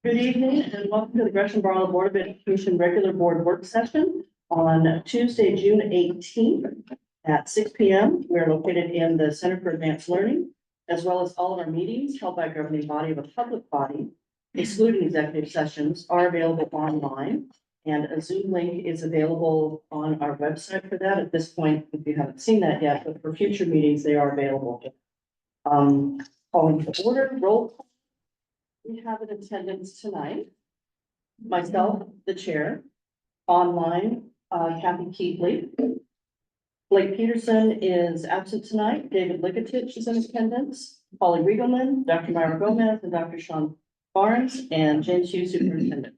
Good evening and welcome to the Gresham Barlow Board of Education regular board work session on Tuesday, June 18th at 6 p.m. We're located in the Center for Advanced Learning, as well as all of our meetings held by a governing body of a public body, excluding executive sessions, are available online. And a Zoom link is available on our website for that. At this point, if you haven't seen that yet, but for future meetings, they are available. Calling to order, roll call. We have in attendance tonight, myself, the chair, online, Kathy Keithley. Blake Peterson is absent tonight. David Likatich is in attendance. Polly Riegelman, Dr. Myra Gomez, and Dr. Sean Barnes, and James Hughes, superintendent.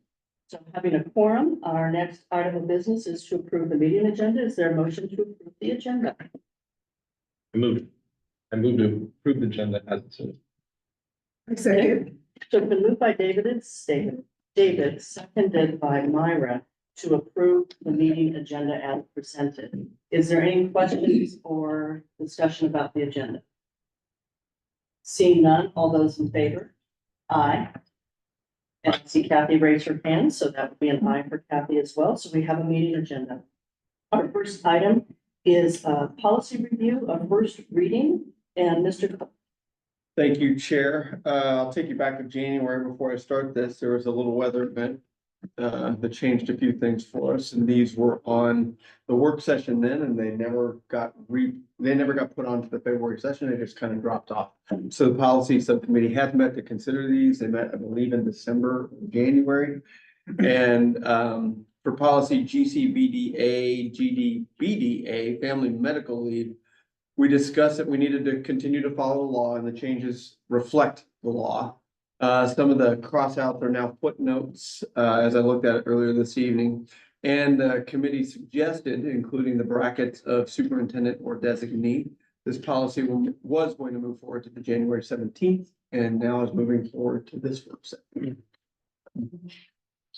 So having a quorum, our next item of business is to approve the meeting agenda. Is there a motion to approve the agenda? I move to approve the agenda as it's. Second. So it's been moved by David, seconded by Myra to approve the meeting agenda as presented. Is there any questions or discussion about the agenda? Seeing none, all those in favor? Aye. And I see Kathy raise her hand, so that would be an aye for Kathy as well. So we have a meeting agenda. Our first item is a policy review of first reading, and Mr. Thank you, Chair. I'll take you back to January. Before I start this, there was a little weather event that changed a few things for us, and these were on the work session then, and they never got put onto the February session. They just kind of dropped off. So the policy subcommittee has met to consider these. They met, I believe, in December, January. And for policy GCBDA, GDBDA, family medical leave, we discussed that we needed to continue to follow the law and the changes reflect the law. Some of the crossouts are now footnotes, as I looked at it earlier this evening. And the committee suggested, including the brackets of superintendent or designee. This policy was going to move forward to the January 17th and now is moving forward to this work session.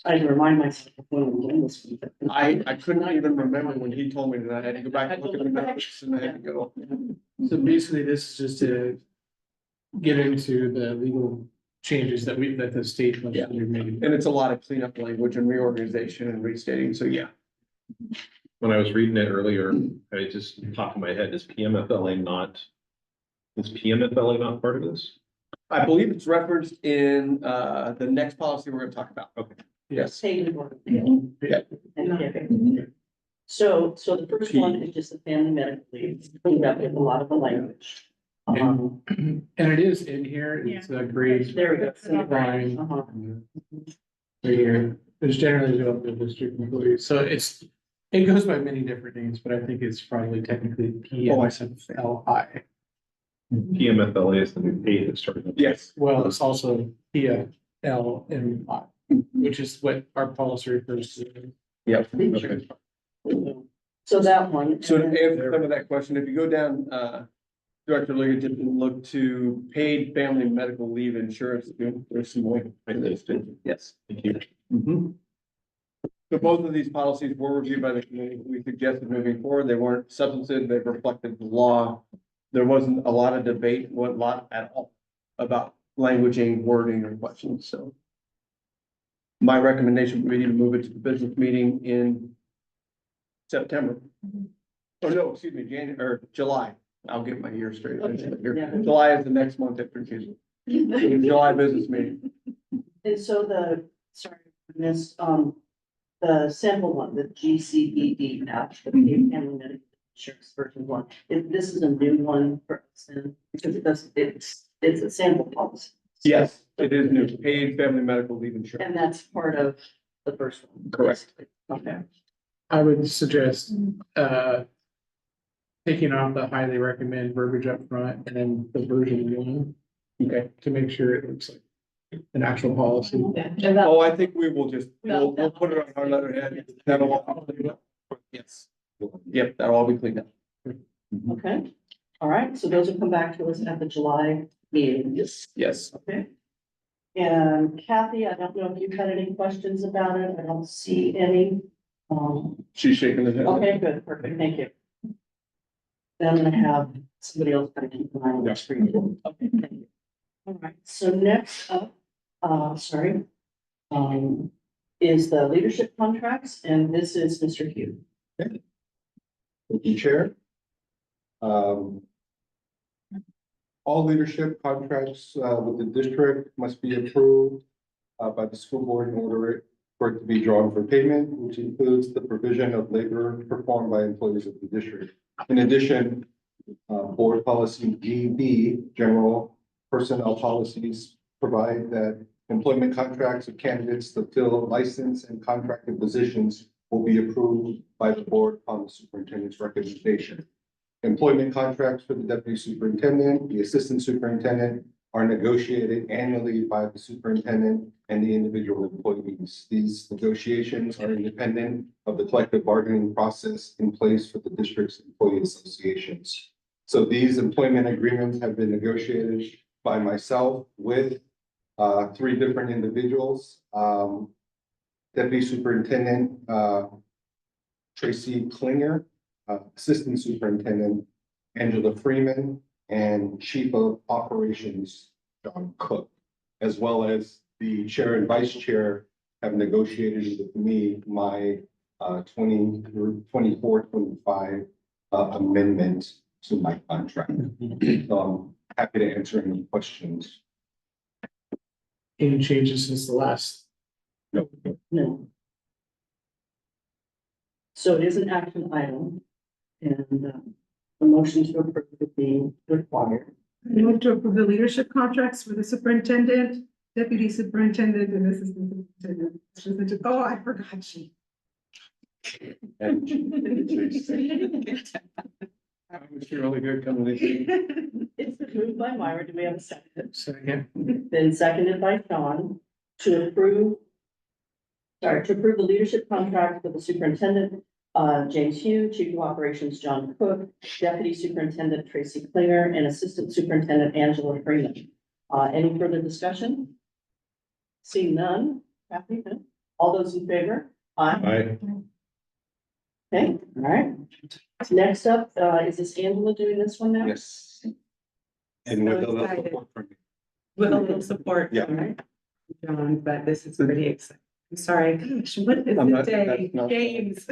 I had to remind myself of when I'm doing this. I couldn't even remember when he told me that. I had to go back and look at the notes and I had to go. So basically, this is just to get into the legal changes that the state legislature made. And it's a lot of cleanup language and reorganization and restating. So yeah. When I was reading it earlier, I just popped in my head, is PMFLA not part of this? I believe it's referenced in the next policy we're going to talk about. Okay. Yes. Yeah. So the first one is just the family medical leave, cleaned up with a lot of the language. And it is in here, it's a grade. There we go. Line. Uh-huh. Right here, it's generally about the district employees, so it goes by many different names, but I think it's probably technically PMFLI. PMFLA is the new pay that started. Yes. Well, it's also PFLMI, which is what our policy refers to. Yep. Okay. So that one. So to answer some of that question, if you go down, Director Liggett did look to paid family medical leave insurance. There's some more. Yes. Thank you. Mhm. So both of these policies were reviewed by the committee. We suggested moving forward. They weren't substantive. They reflected the law. There wasn't a lot of debate, a lot at all about languaging, wording, or questions. So my recommendation would be to move it to the business meeting in September. Oh, no, excuse me, January or July. I'll get my year straight. Yeah. July is the next month after June. July business meeting. And so the sample one, the GCBD patch, the family medical insurance version one, this is a new one for us then, because it's a sample policy. Yes, it is new, paid family medical leave insurance. And that's part of the first one. Correct. Okay. I would suggest, taking off the highly recommend verbiage up front and then the version one. Okay. To make sure it looks like an actual policy. Oh, I think we will just, we'll put it on our letterhead. That'll all be cleaned up. Yes. Yep, that'll all be cleaned up. Okay, all right, so those will come back to us at the July meeting. Yes. Okay. And Kathy, I don't know if you've had any questions about it. I don't see any. She's shaking her head. Okay, good, perfect, thank you. Then I'm gonna have somebody else kind of keep an eye on the screen. Okay, thank you. All right, so next up, sorry, is the leadership contracts, and this is Mr. Hugh. Thank you, Chair. All leadership contracts with the district must be approved by the school board in order for it to be drawn for payment, which includes the provision of labor performed by employees of the district. In addition, board policy GB, general personnel policies, provide that employment contracts of candidates to fill licensed and contracted positions will be approved by the board on the superintendent's recommendation. Employment contracts for the deputy superintendent, the assistant superintendent are negotiated annually by the superintendent and the individual employees. These negotiations are independent of the collective bargaining process in place for the district's employee associations. So these employment agreements have been negotiated by myself with three different individuals. Deputy Superintendent Tracy Klinger, Assistant Superintendent Angela Freeman, and Chief of Operations John Cook, as well as the Chair and Vice Chair have negotiated with me my 24-25 amendment to my contract. So I'm happy to answer any questions. Any changes since the last? No. No. So it is an action item, and a motion to approve would be required. I move to approve the leadership contracts for the superintendent, deputy superintendent, and assistant superintendent. Oh, I forgot she. And It's really good coming in. It's been moved by Myra. Do we have a second? Second. Then seconded by Sean to approve. To approve the leadership contract for the superintendent, James Hugh, Chief of Operations John Cook, Deputy Superintendent Tracy Klinger, and Assistant Superintendent Angela Freeman. Any further discussion? Seeing none, happy, no? All those in favor? Aye. Okay, all right. Next up, is this Angela doing this one now? yes. And with a So little excited. support from me. With a little support Yeah. from John, but this is pretty exciting. I'm sorry, gosh, what is I'm the not- day, that's not- James?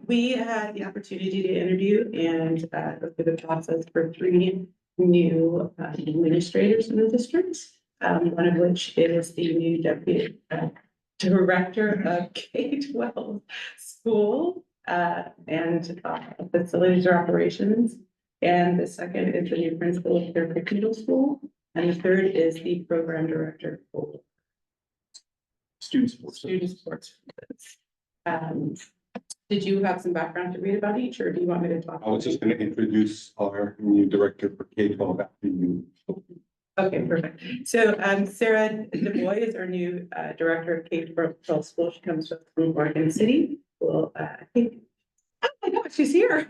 We had the opportunity to interview and go through the process for three new administrators in the district. One of which is the new deputy director of K-12 school and facilities or operations. And the second is the new principal of Fairfield Middle School. And the third is the program director for Student sports. student sports. Did you have some background to read about each, or do you want me to talk? I was just going to introduce our new director for K-12 after you. Okay, perfect. So Sarah DeBoy is our new director of K-12 school. She comes from Oregon City. Well, I think, oh my gosh, she's here.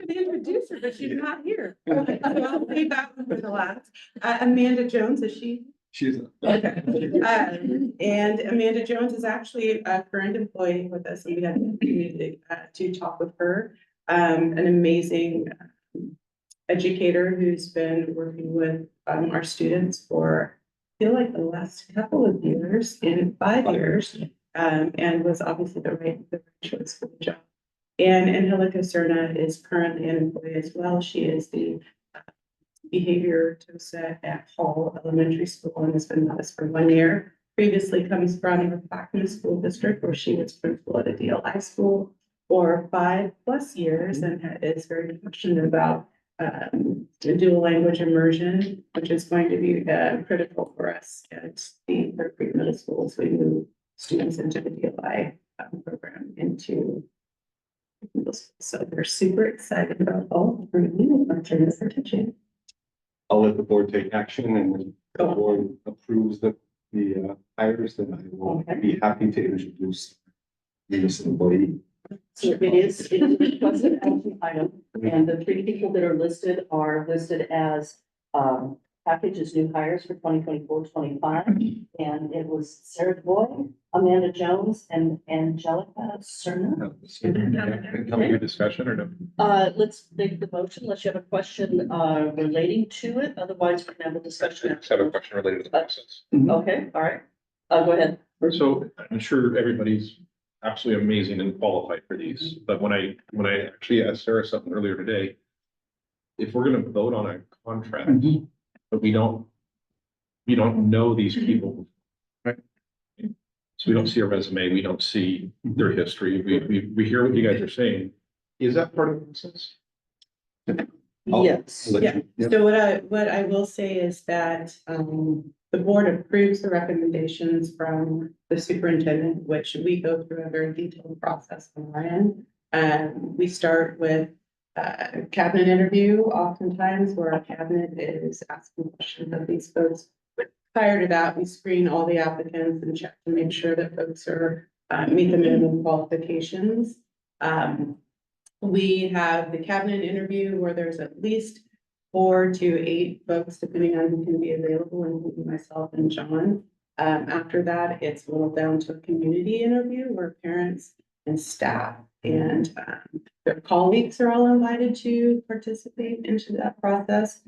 I'm gonna introduce her, but she's not here. Okay, so I'll leave that one for the last. Amanda Jones, is she? She's. Okay. And Amanda Jones is actually a current employee with us, and we had the opportunity to talk with her. An amazing educator who's been working with our students for, I feel like the last couple of years, in 5 years, and was obviously the right choice for the job. And Angelica Serna is currently an employee as well. She is the behavior TOSA at Hall Elementary School and has been with us for 1 year. Previously comes from the Clackamas School District, where she was principal at a DLI school for 5+ years and is very passionate about dual language immersion, which is going to be critical for us at the Fairfield Middle School as we move students into the DLI program into. So we're super excited about all three. I'll turn this over to Jane. I'll let the board take action, and when the board approves the hires, then I will be happy to introduce this employee. So it is a requested action item, and the three people that are listed as package is new hires for 2024-25, and it was Sarah Boy, Amanda Jones, and Angelica Cerna. Come your discussion or no? Let's make the motion unless you have a question, relating to it. Otherwise, we can have a discussion. I just have a question related to the process. Okay, all right. Go ahead. So I'm sure everybody's absolutely amazing and qualified for these, but when I actually asked Sarah something earlier today, if we're gonna vote on a contract, but we don't know these people. Right. So we don't see a resume, we don't see their history, we hear what you guys are saying. Is that part of the process? Yes. Yeah. So what I will say is that, the board approves the recommendations from the superintendent, which we go through a very detailed process on our end. We start with a cabinet interview oftentimes where our cabinet is asking questions of these folks. But prior to that, we screen all the applicants and check to make sure that folks are, meet the minimum qualifications. We have the cabinet interview where there's at least 4 to 8 folks, depending on who can be available, including myself and John. After that, it's whittled down to a community interview where parents and staff and their colleagues are all invited to participate into that process.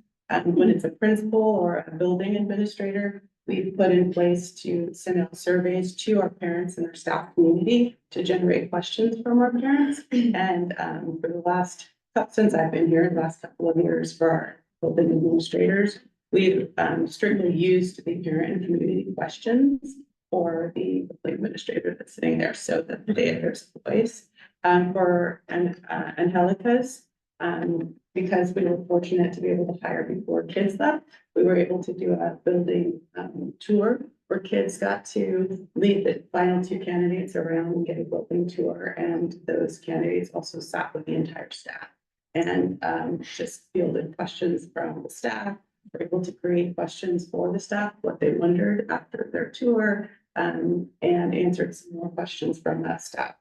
When it's a principal or a building administrator, we've put in place to send out surveys to our parents and our staff community to generate questions from our parents. And for the last, since I've been here, the last couple of years for our building administrators, we've strictly used the parent and community questions for the administrator that's sitting there so that there's a voice. For Angelica's, because we were fortunate to be able to hire before kids left, we were able to do a building tour where kids got to lead the final 2 candidates around and get a building tour. And those candidates also sat with the entire staff and just fielded questions from the staff. We're able to create questions for the staff, what they wondered after their tour, and answered some more questions from that staff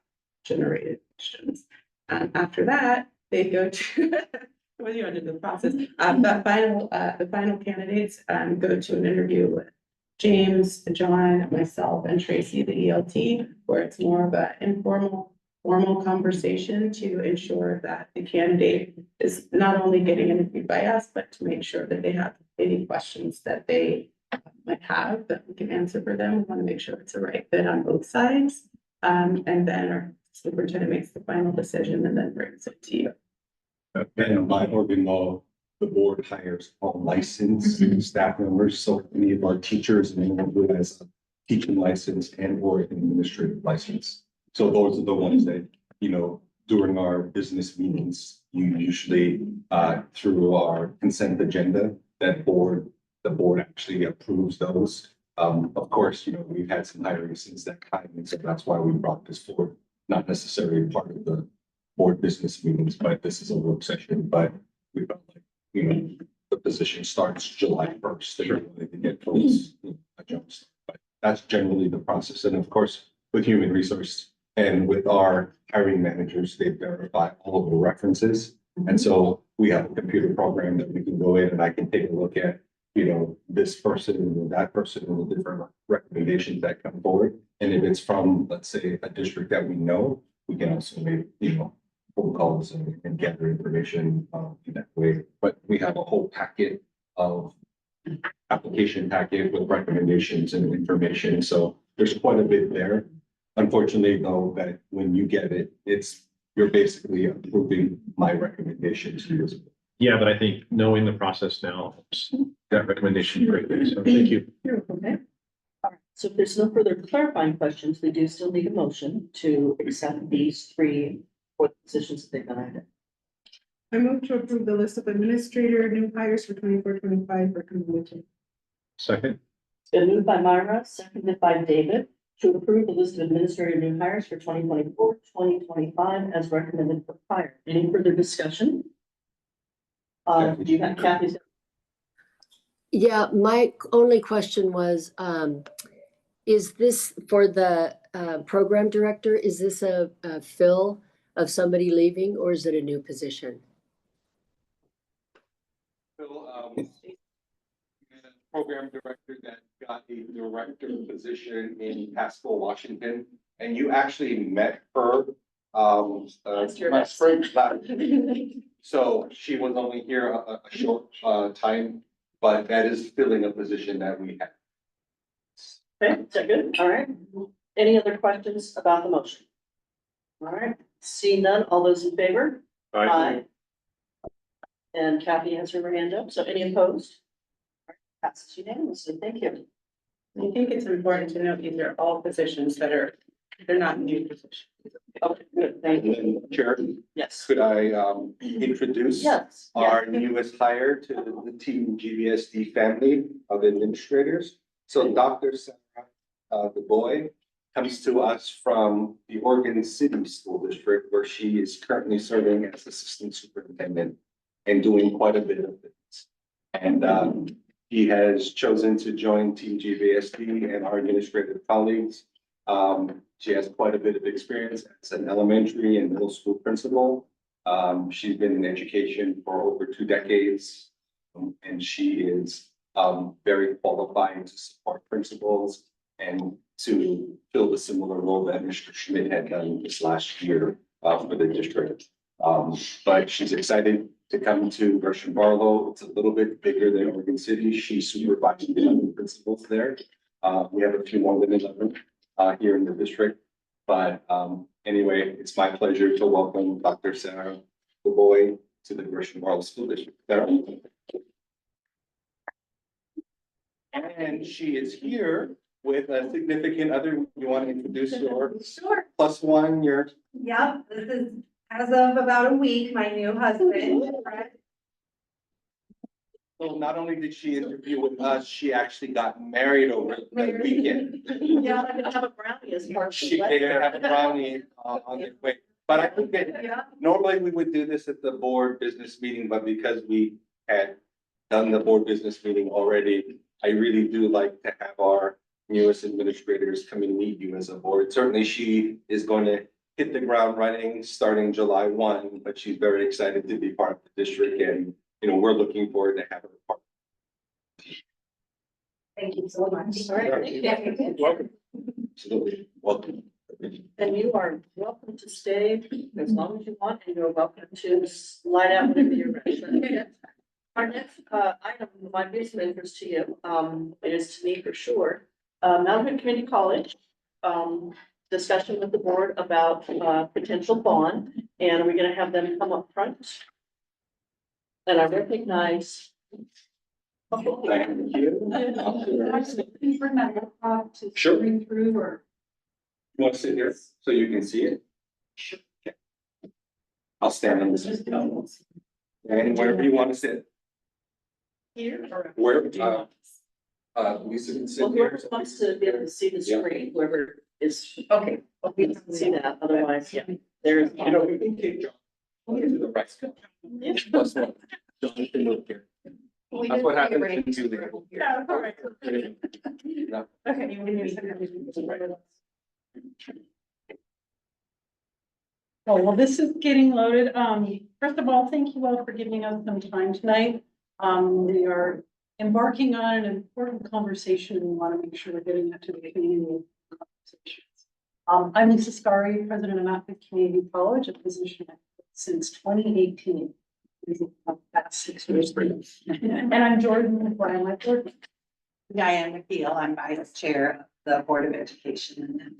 generated questions. After that, they go to what do you want to do the process? The final candidates go to an interview with James, John, myself, and Tracy, the ELT, where it's more of an informal, formal conversation to ensure that the candidate is not only getting interviewed by us, but to make sure that they have any questions that they might have that we can answer for them. We want to make sure it's the right fit on both sides. And then our superintendent makes the final decision and then brings it to you. And by Oregon law, the board hires all licensed staff members, so any of our teachers and anyone who has a teaching license and or an administrative license. So those are the ones that, you know, during our business meetings, you usually, through our consent agenda, the board actually approves those. Of course, you know, we've had some hiring since that time, and so that's why we brought this forward, not necessarily part of the board business meetings, but this is a work session, but we felt like, you know, the position starts July 1st. They wanted to get folks a jump start. But that's generally the process. And of course, with human resource and with our hiring managers, they verify all of the references. And so we have a computer program that we can go in and I can take a look at, you know, this person and that person and the different recommendations that come forward. And if it's from, let's say, a district that we know, we can also make, you know, phone calls and gather information in that way. But we have a whole packet of application packet with recommendations and information. So there's quite a bit there. Unfortunately, though, that when you get it, you're basically approving my recommendations to you. Yeah, but I think knowing the process now, helps that recommendation greatly, so thank you. Okay. All right. So if there's no further clarifying questions, we do still need a motion to accept these 3 positions that they've been. I move to approve the list of administrator new hires for 24-25 for community. Second, It's been moved by Myra, seconded by David, to approve the list of administrative new hires for 2024-2025 as recommended for hire. Any further discussion? Do you have Kathy's? Yeah, my only question was, is this for the program director, is this a fill of somebody leaving or is it a new position? Phil, program director that got a director position in Pasco, Washington. And you actually met her, Last year. last spring. So she was only here a short, time, but that is filling a position that we have. Okay, is that good? All right. Any other questions about the motion? All right, seeing none, all those in favor? Aye. And Kathy has her hand up, so any opposed? Passes unanimously, thank you. I think it's important to note these are all positions that are, they're not new positions. Okay, good, thank And you. then, Chair, Yes. could I, introduce? Yes. Our newest hire to the team GVSD family of administrators. So Dr. Sarah, the boy, comes to us from the Oregon City School District, where she is currently serving as assistant superintendent and doing quite a bit of things. And he has chosen to join Team GVSD and our administrative colleagues. She has quite a bit of experience as an elementary and middle school principal. She's been in education for over 2 decades. And she is very qualified to support principals and to fill the similar role that Mr. Schmidt had done this last year for the district. But she's excited to come to Gresham Barlow. It's a little bit bigger than Oregon City. She supervised 11 principals there. We have a few more than 11 here in the district. But anyway, it's my pleasure to welcome Dr. Sarah, the boy, to the Gresham Barlow School District. Sarah. And she is here with a significant other. You want to introduce your Sure, +1, your yep, this is as of about a week, my new husband, right? So not only did she interview with us, she actually got married over the weekend. Yeah, I could have a brownie as part of the She wedding. did have a brownie on the way. But I think that Yeah, normally we would do this at the board business meeting, but because we had done the board business meeting already, I really do like to have our newest administrators come and meet you as a board. Certainly, she is going to hit the ground running starting July 1, but she's very excited to be part of the district, and we're looking forward to having her part. thank you so much. All right, thank you. Welcome. Absolutely, welcome. And you are welcome to stay as long as you want, and you're welcome to slide out whenever you're ready. Our next item might be some interest to you. It is to me for sure. Mount Hood Community College, discussion with the board about potential bond, and we're gonna have them come up front. And I recognize. Thank you. Sure. Read through or. You want to sit here so you can see it? Sure. Okay. I'll stand on this. And wherever you want to sit. Here, or Where, Lisa can sit well, here. whoever wants to be able to see the Yeah. screen, whoever is, okay, well, we can see that, otherwise, yeah, there's. We can keep going to the right. Yeah. Plus one. Don't move here. That's what happens when you leave. Yeah, all right. No. Oh, well, this is getting loaded. First of all, thank you all for giving us some time tonight. We are embarking on an important conversation and we want to make sure we're getting that to the community. I'm Lisa Scari, president of Mount Hood Community College, a position since 2018. That's 6 years. And I'm Jordan McGuire. Diane McKeel, I'm vice chair of the Board of Education.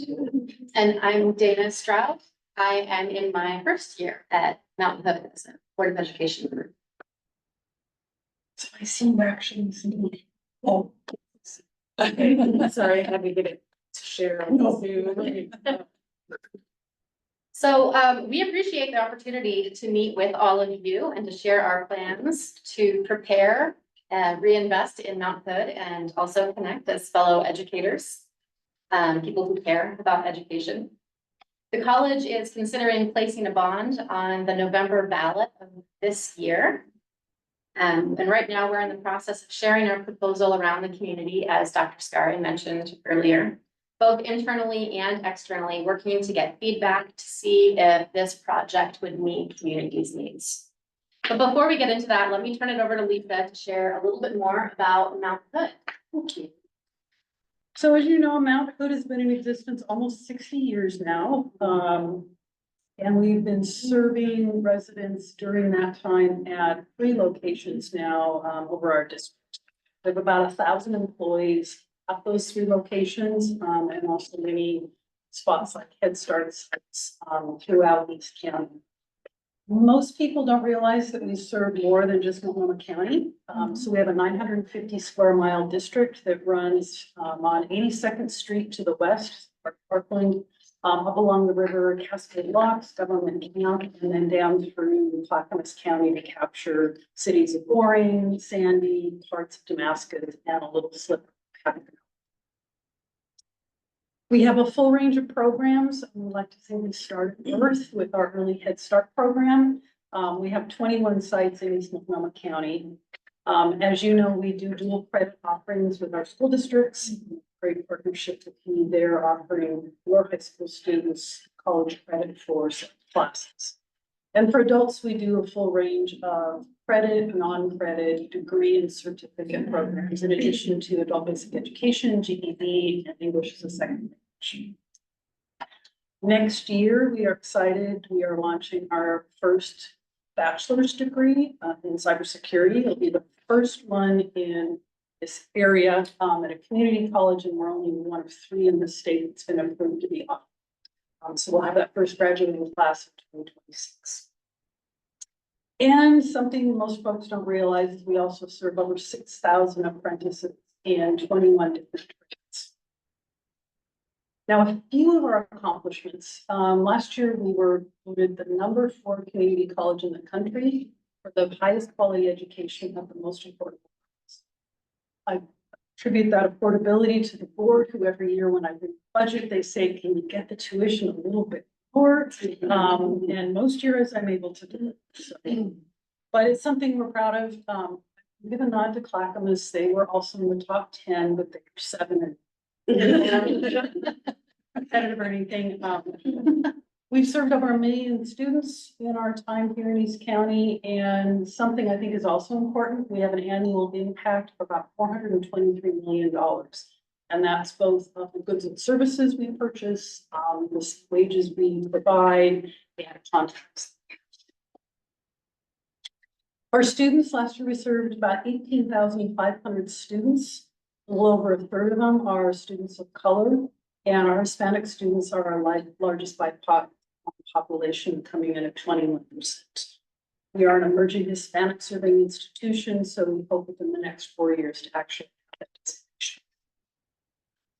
And I'm Dana Stroud. I am in my first year at Mountain Hood as a Board of Education group. So I see we're actually seeing. Oh. Sorry, I had to get it to share on Zoom. So we appreciate the opportunity to meet with all of you and to share our plans to prepare and reinvest in Mount Hood and also connect as fellow educators, people who care about education. The college is considering placing a bond on the November ballot of this year. And right now we're in the process of sharing our proposal around the community, as Dr. Scari mentioned earlier, both internally and externally, working to get feedback to see if this project would meet community's needs. But before we get into that, let me turn it over to Lisa to share a little bit more about Mount Hood. Thank you. So as you know, Mount Hood has been in existence almost 60 years now. And we've been serving residents during that time at 3 locations now, over our district. We have about 1,000 employees at those 3 locations, and also many spots like Head Start sites, throughout East County. Most people don't realize that we serve more than just Multnomah County. So we have a 950 square mile district that runs on 82nd Street to the west, Parkland, up along the river, Cascade Locks, Government Camp, and then down through Clackamas County to capture cities of Boring, Sandy, parts of Damascus, and a little slip of Happy. We have a full range of programs. We'd like to say we started first with our Early Head Start program. We have 21 sites in East Multnomah County. As you know, we do dual credit offerings with our school districts. Great partnership with you there, offering your high school students college credit for classes. And for adults, we do a full range of credit, non-credit, degree and certificate programs, in addition to adult basic education, GED, and English as a second language. Next year, we are excited. We are launching our first bachelor's degree in cybersecurity. It'll be the first one in this area at a community college, and we're only one of 3 in the state that's been approved to be offered. So we'll have that first graduating class in 2026. And something most folks don't realize is we also serve over 6,000 apprentices in 21 different trades. Now, a few of our accomplishments. Last year, we were voted the #4 community college in the country for the highest quality education at the most affordable price. I attribute that affordability to the board, who every year when I bring the budget, they say, can you get the tuition a little bit more? And most years I'm able to do it. So, but it's something we're proud of. Give a nod to Clackamas. They were also in the top 10, but they were 7 competitive or anything. We've served over 1 million students in our time here in East County, and something I think is also important, we have an annual impact of about $423 million. And that's both of the goods and services we purchase, the wages we provide, and contracts. Our students, last year we served about 18,500 students. A little over 1/3 of them are students of color, and our Hispanic students are our largest BIPOC population, coming in at 21%. We are an emerging Hispanic serving institution, so we hope within the next 4 years to actually have that designation.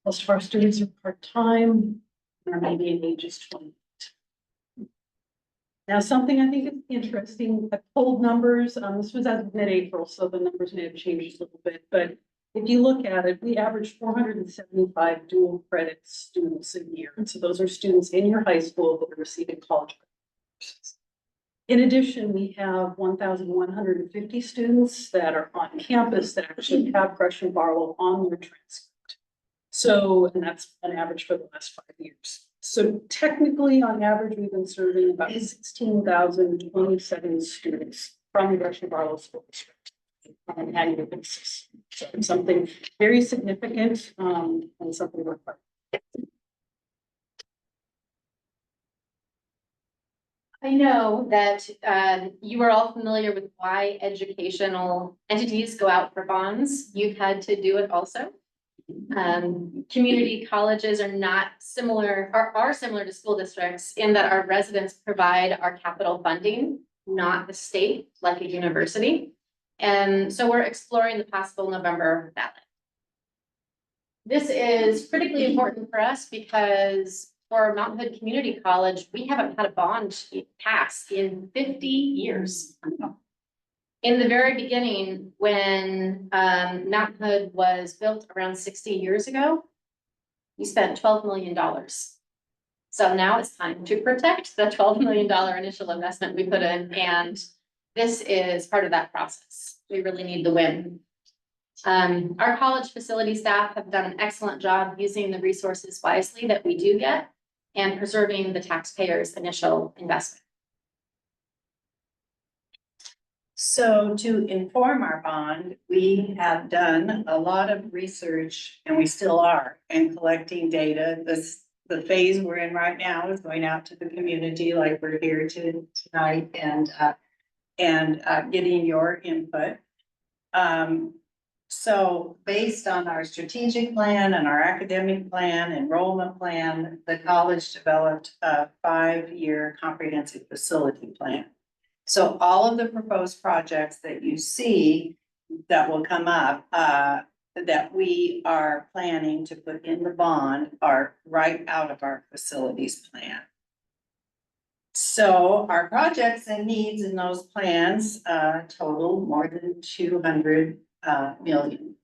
Most of our students are part-time, and our median age is 28. Now, something I think is interesting, I pulled numbers, this was as of mid-April, so the numbers may have changed a little bit, but if you look at it, we average 475 dual credit students a year. And so those are students in your high school that are receiving college credits. In addition, we have 1,150 students that are on campus that actually have Brush and Barlow on their transcript. So, and that's an average for the last 5 years. So technically, on average, we've been serving about 16,027 students from the Brush and Barlow School District on an annual basis. So it's something very significant, and something we're proud of. I know that you are all familiar with why educational entities go out for bonds. You've had to do it also. Community colleges are not similar, are similar to school districts in that our residents provide our capital funding, not the state, like a university. And so we're exploring the possible November ballot. This is critically important for us because for Mount Hood Community College, we haven't had a bond pass in 50 years. In the very beginning, when Mount Hood was built around 60 years ago, we spent $12 million. So now it's time to protect the $12 million initial investment we put in, and this is part of that process. We really need the win. Our college facility staff have done an excellent job using the resources wisely that we do get and preserving the taxpayers' initial investment. So to inform our bond, we have done a lot of research, and we still are, in collecting data. The phase we're in right now is going out to the community, like we're here tonight, and getting your input. So based on our strategic plan and our academic plan, enrollment plan, the college developed a 5-year comprehensive facility plan. So all of the proposed projects that you see that will come up, that we are planning to put in the bond are right out of our facilities plan. So our projects and needs in those plans, total more than 200 million.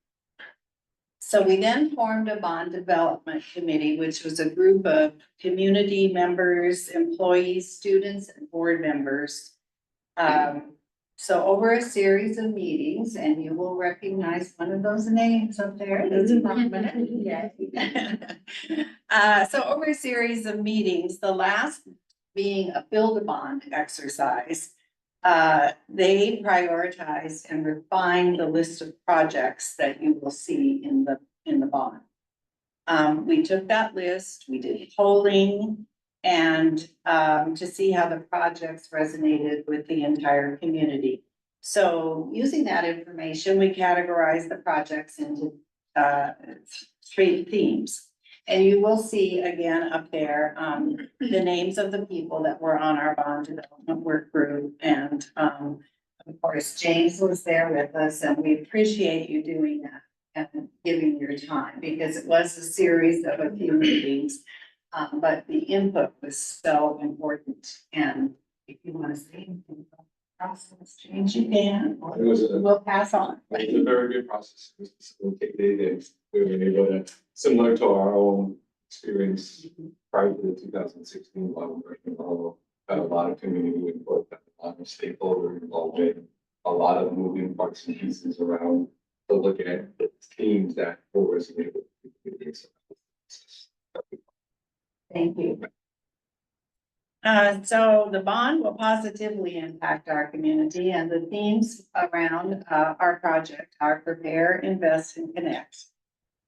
So we then formed a bond development committee, which was a group of community members, employees, students, and board members. So over a series of meetings, and you will recognize one of those names up there. So over a series of meetings, the last being a build-a-bond exercise, they prioritized and refined the list of projects that you will see in the bond. We took that list, we did polling, and to see how the projects resonated with the entire community. So using that information, we categorized the projects into 3 themes. And you will see again up there, the names of the people that were on our bond development work group. And of course, James was there with us, and we appreciate you doing that and giving your time, because it was a series of a few meetings. But the input was so important. And if you want to say anything about the process, James, you can, or we'll pass on. It was a very good process. It was facilitated, and we were able to, similar to our own experience prior to the 2016 law version, had a lot of community input, a lot of stakeholder involvement, a lot of moving parts and pieces around to look at the themes that will resonate with the community. Thank you. So the bond will positively impact our community, and the themes around our project are prepare, invest, and connect.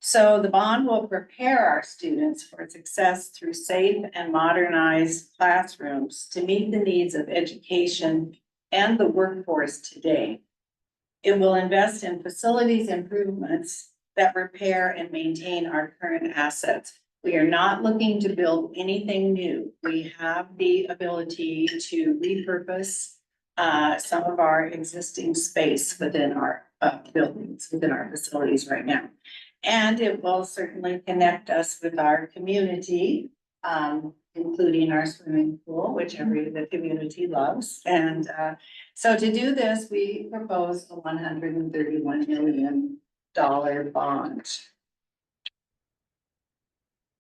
So the bond will prepare our students for success through safe and modernized classrooms to meet the needs of education and the workforce today. It will invest in facilities improvements that repair and maintain our current assets. We are not looking to build anything new. We have the ability to repurpose some of our existing space within our buildings, within our facilities right now. And it will certainly connect us with our community, including our swimming pool, which the community loves. And so to do this, we propose a $131 million bond.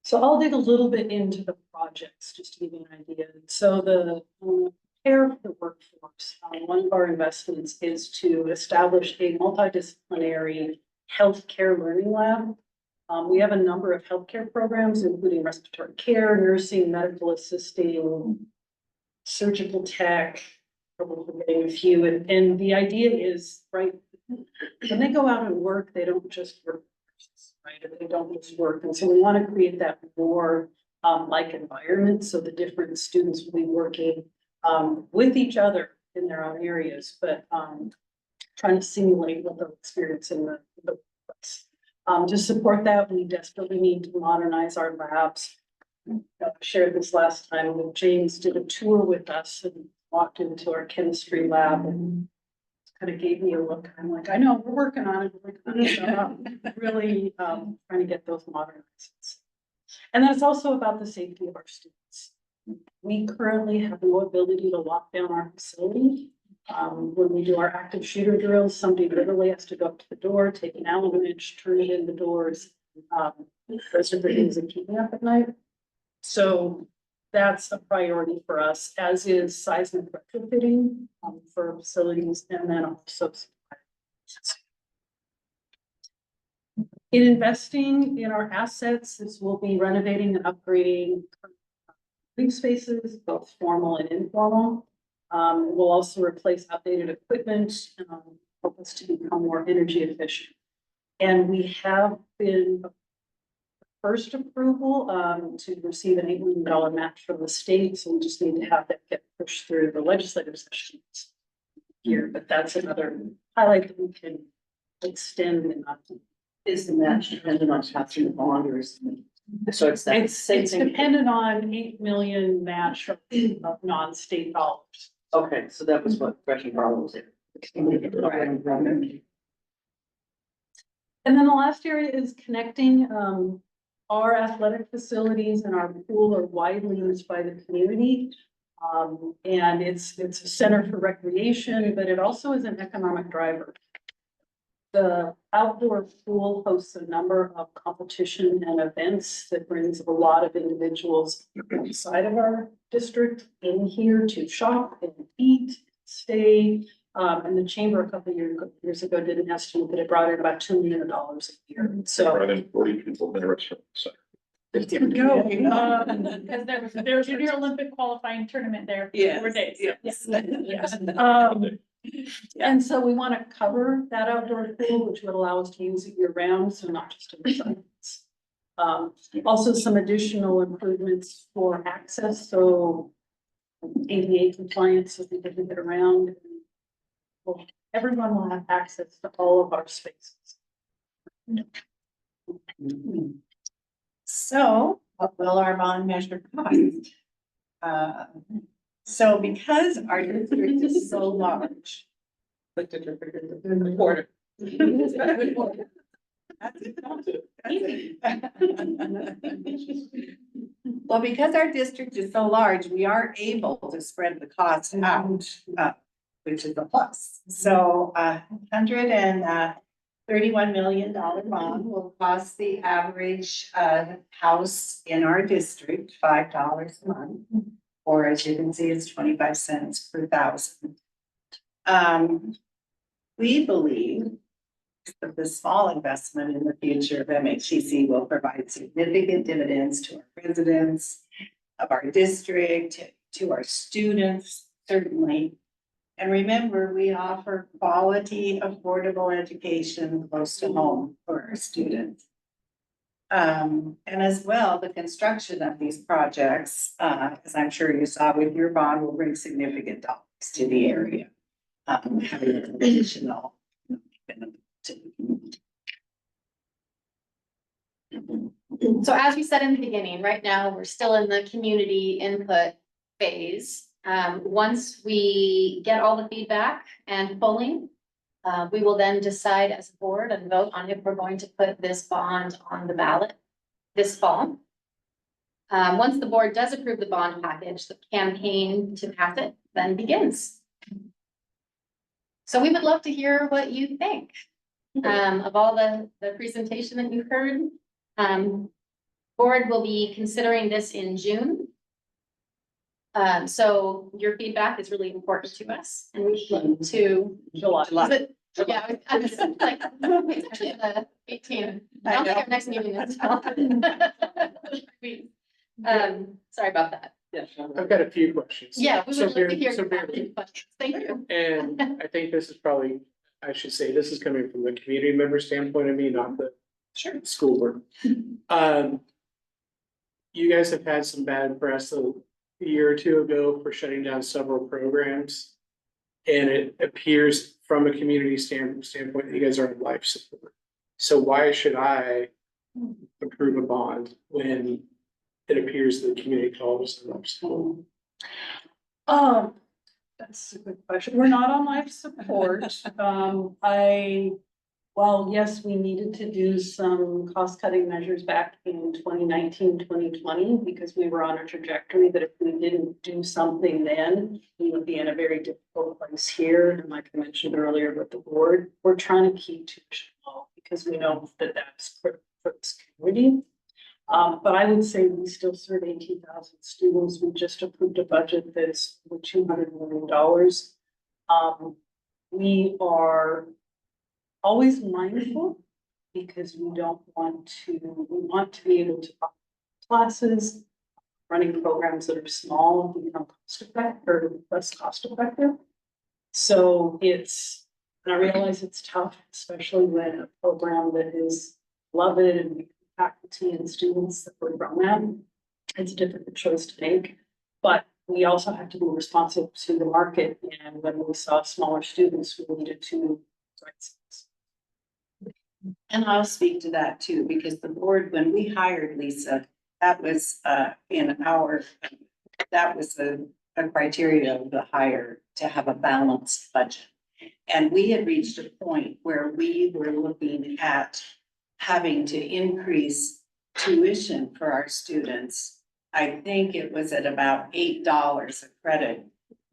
So I'll dig a little bit into the projects, just to give you an idea. So the prepare for the workforce, one of our investments is to establish a multidisciplinary healthcare learning lab. We have a number of healthcare programs, including respiratory care, nursing, medical assisting, surgical tech, probably forgetting a few. And the idea is, right, when they go out and work, they don't just work, right? They don't just work. And so we want to create that more like environment. So the different students will be working with each other in their own areas, but trying to simulate what they'll experience in the workplace. To support that, we desperately need to modernize our labs. I shared this last time when James did a tour with us and walked into our chemistry lab and kind of gave me a look. I'm like, I know, we're working on it. So, really trying to get those modernized. And then it's also about the safety of our students. We currently have no ability to lock down our facility. When we do our active shooter drills, somebody literally has to go up to the door, take an Allen wrench, turn it in the doors. Those are the things that keep me up at night. So that's a priority for us, as is seismic retrofitting for facilities, and then also in investing in our assets. This will be renovating and upgrading living spaces, both formal and informal. We'll also replace outdated equipment, help us to become more energy efficient. And we have been first approval, to receive an $8 million match from the state, so we just need to have that get pushed through the legislative sessions here, but that's another highlight that we can extend and not. Is the match dependent on passing the bond or is? So it's that same It's thing? dependent on 8 million match of non-state dollars. Okay, so that was what Gresham Barlow was there. And then the last area is connecting, our athletic facilities and our pool are widely used by the community. And it's a center for recreation, but it also is an economic driver. The outdoor pool hosts a number of competition and events that brings a lot of individuals outside of our district in here to shop and eat, stay. And the chamber a couple of years ago did an estimate that it brought in about $2 million a year. So. Rather than 40 people in a restaurant, so. There we go. Because there's a Junior Olympic qualifying tournament there. Yes, 4 days. yes. Yes. And so we want to cover that outdoor pool, which would allow us to use it year round, so not just in the summer. Also some additional improvements for access, so ADA compliance, so people can get around. Well, everyone will have access to all of our spaces. So what will our bond measure cost? So because our district is so large. Quarter. Well, because our district is so large, we are able to spread the cost out, which is a plus. So $131 million bond will cost the average house in our district $5 a month. Or as you can see, it's 25 cents per thousand. We believe that the small investment in the future of MHCC will provide significant dividends to our residents of our district, to our students, certainly. And remember, we offer quality, affordable education close to home for our students. And as well, the construction of these projects, as I'm sure you saw with your bond, will bring significant dollars to the area. Having an additional So as we said in the beginning, right now, we're still in the community input phase. Once we get all the feedback and polling, we will then decide as a board and vote on if we're going to put this bond on the ballot this fall. Once the board does approve the bond package, the campaign to pass it then begins. So we would love to hear what you think of all the presentation that you've heard. Board will be considering this in June. So your feedback is really important to us and we look to July. Yeah, I was like, it's actually the 18th. I don't think our next meeting is. Sorry about that. Yes. I've got a few questions. Yeah, we So would love to hear so your questions. Thank you. And I think this is probably, I should say, this is coming from the community member standpoint of me, not the school board. You guys have had some bad press a year or two ago for shutting down several programs. And it appears from a community standpoint, that you guys are on life support. So why should I approve a bond when it appears the community calls on life support? That's a good question. We're not on life support. Well, yes, we needed to do some cost cutting measures back in 2019, 2020, because we were on a trajectory that if we didn't do something then, we would be in a very difficult place here. And like I mentioned earlier with the board, we're trying to keep tuition low because we know that that's critical for this community. But I would say we still serve 18,000 students. We just approved a budget that's over $200 million. We are always mindful because we want to be able to offer classes. running programs that are small, cost effective or less cost effective. So and I realize it's tough, especially when a program that is loved and faculty and students that were from that. It's a difficult choice to make, but we also have to be responsive to the market. And when we saw smaller students, we needed to right size. And I'll speak to that too, because the board, when we hired Lisa, that was that was a criteria of the hire to have a balanced budget. And we had reached a point where we were looking at having to increase tuition for our students. I think it was at about $8 a credit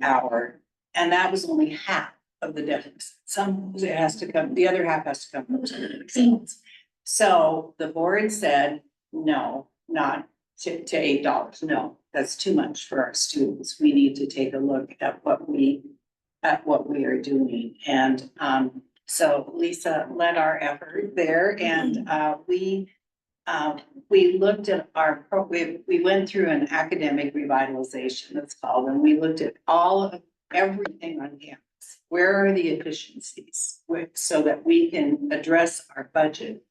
hour, and that was only half of the deficit. The other half has to come from the exams. So the board said, no, not to $8. No, that's too much for our students. We need to take a look at what we are doing. And so Lisa led our effort there, and we looked at we went through an academic revitalization, that's called, and we looked at everything on campus. Where are the efficiencies so that we can address our budget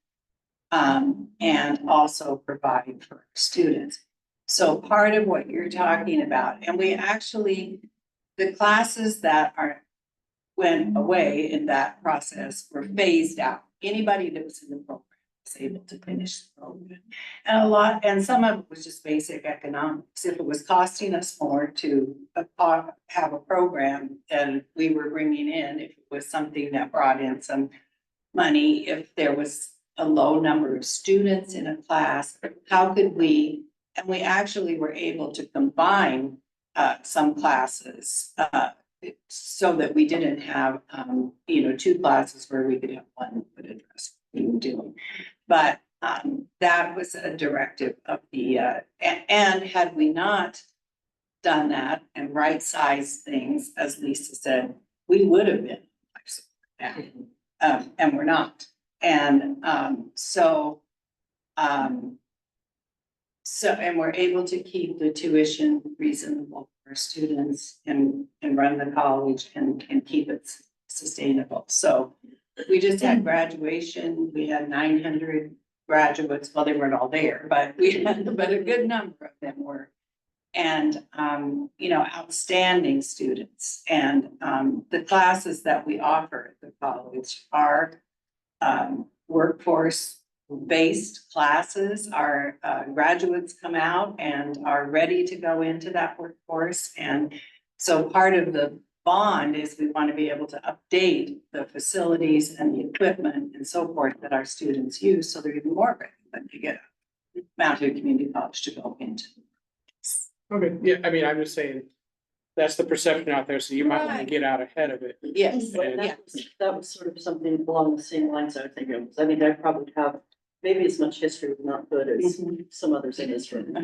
and also provide for our students? So part of what you're talking about, and the classes that went away in that process were phased out. Anybody that was in the program was able to finish the program. And some of it was just basic economics. If it was costing us more to have a program than we were bringing in, if it was something that brought in some money, if there was a low number of students in a class, how could we, and we actually were able to combine some classes so that we didn't have, two classes where we could have one that would address what we were doing. But that was a directive of the, and had we not done that and right-sized things, as Lisa said, we would have been life support now, and we're not. And and we're able to keep the tuition reasonable for students and run the college and keep it sustainable. So we just had graduation. We had 900 graduates. Well, they weren't all there, but a good number of them were. And, outstanding students. And the classes that we offer at the college are workforce-based classes. Our graduates come out and are ready to go into that workforce. And so part of the bond is we want to be able to update the facilities and the equipment and so forth that our students use, so they're even more ready when they get Mount Hood Community College to go into. Okay, yeah, I mean, I'm just saying, that's the perception out there, so you might want to Right. get out ahead of it. Yes, But yeah. that was sort of something along the same lines I was thinking of. I mean, I probably have maybe as much history with Mount Hood as some others in this room.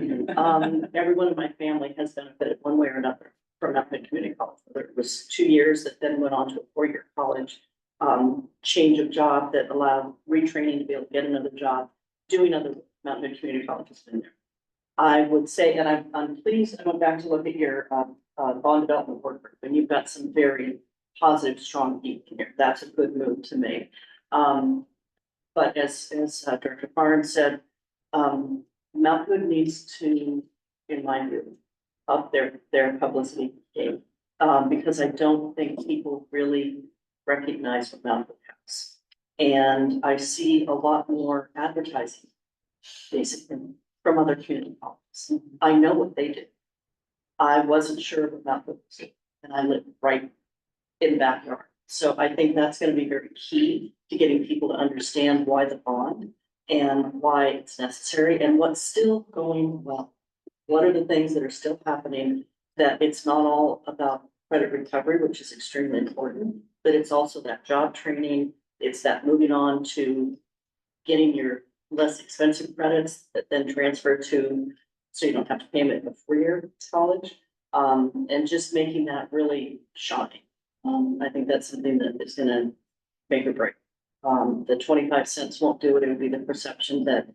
Everyone in my family has benefited one way or another from Mount Hood Community College, whether it was 2 years that then went on to a 4-year college, change of job that allowed retraining to be able to get another job, doing other Mount Hood Community College has been there. I would say, and I'm pleased, I went back to look at your bond development work group, and you've got some very positive, strong people here. That's a good move to make. But as Director Barnes said, Mount Hood needs to, in my view, up their publicity game. Because I don't think people really recognize what Mount Hood has. And I see a lot more advertising, basically, from other community colleges. I know what they do. I wasn't sure what Mount Hood was doing, and I live right in the backyard. So I think that's gonna be very key to getting people to understand why the bond and why it's necessary and what's still going well. What are the things that are still happening, that it's not all about credit recovery, which is extremely important, but it's also that job training. It's that moving on to getting your less expensive credits that then transfer to, so you don't have to pay them at the 4-year college. And just making that really shine. I think that's something that is gonna make or break. The 25 cents won't do it. It would be the perception that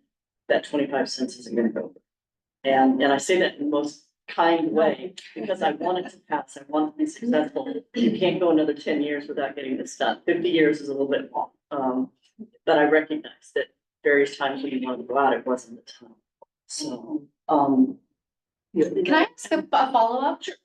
25 cents isn't gonna go. And I say that in the most kind way, because I want it to pass, I want it to be successful. You can't go another 10 years without getting this done. 50 years is a little bit long. But I recognize that various times when you wanted to go out, it wasn't the time. So, Can I ask a follow-up? Sure.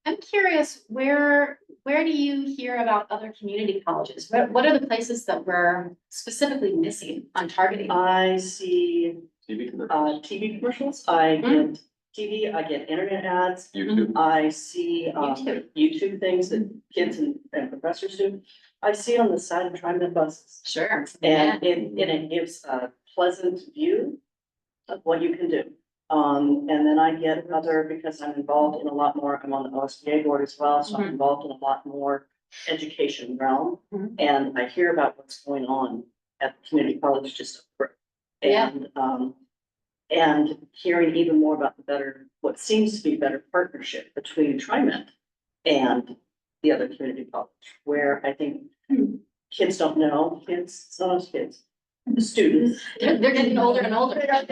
I'm curious, where do you hear about other community colleges? What are the places that we're specifically missing on targeting? I see TV commercials, TV commercials, I get TV, I get internet ads, YouTube. I see YouTube. YouTube things that kids and professors do. I see on the side of TriMet buses. Sure. And it gives a pleasant view of what you can do. And then I get other, because I'm involved in a lot more, I'm on the OSBA board as well, so I'm involved in a lot more education realm. Mhm. And I hear about what's going on at the community college just up front. Yeah. And hearing even more about the better, what seems to be better partnership between TriMet and the other community college, where I think kids don't know, it's not us kids, the students. They're getting older and older. I've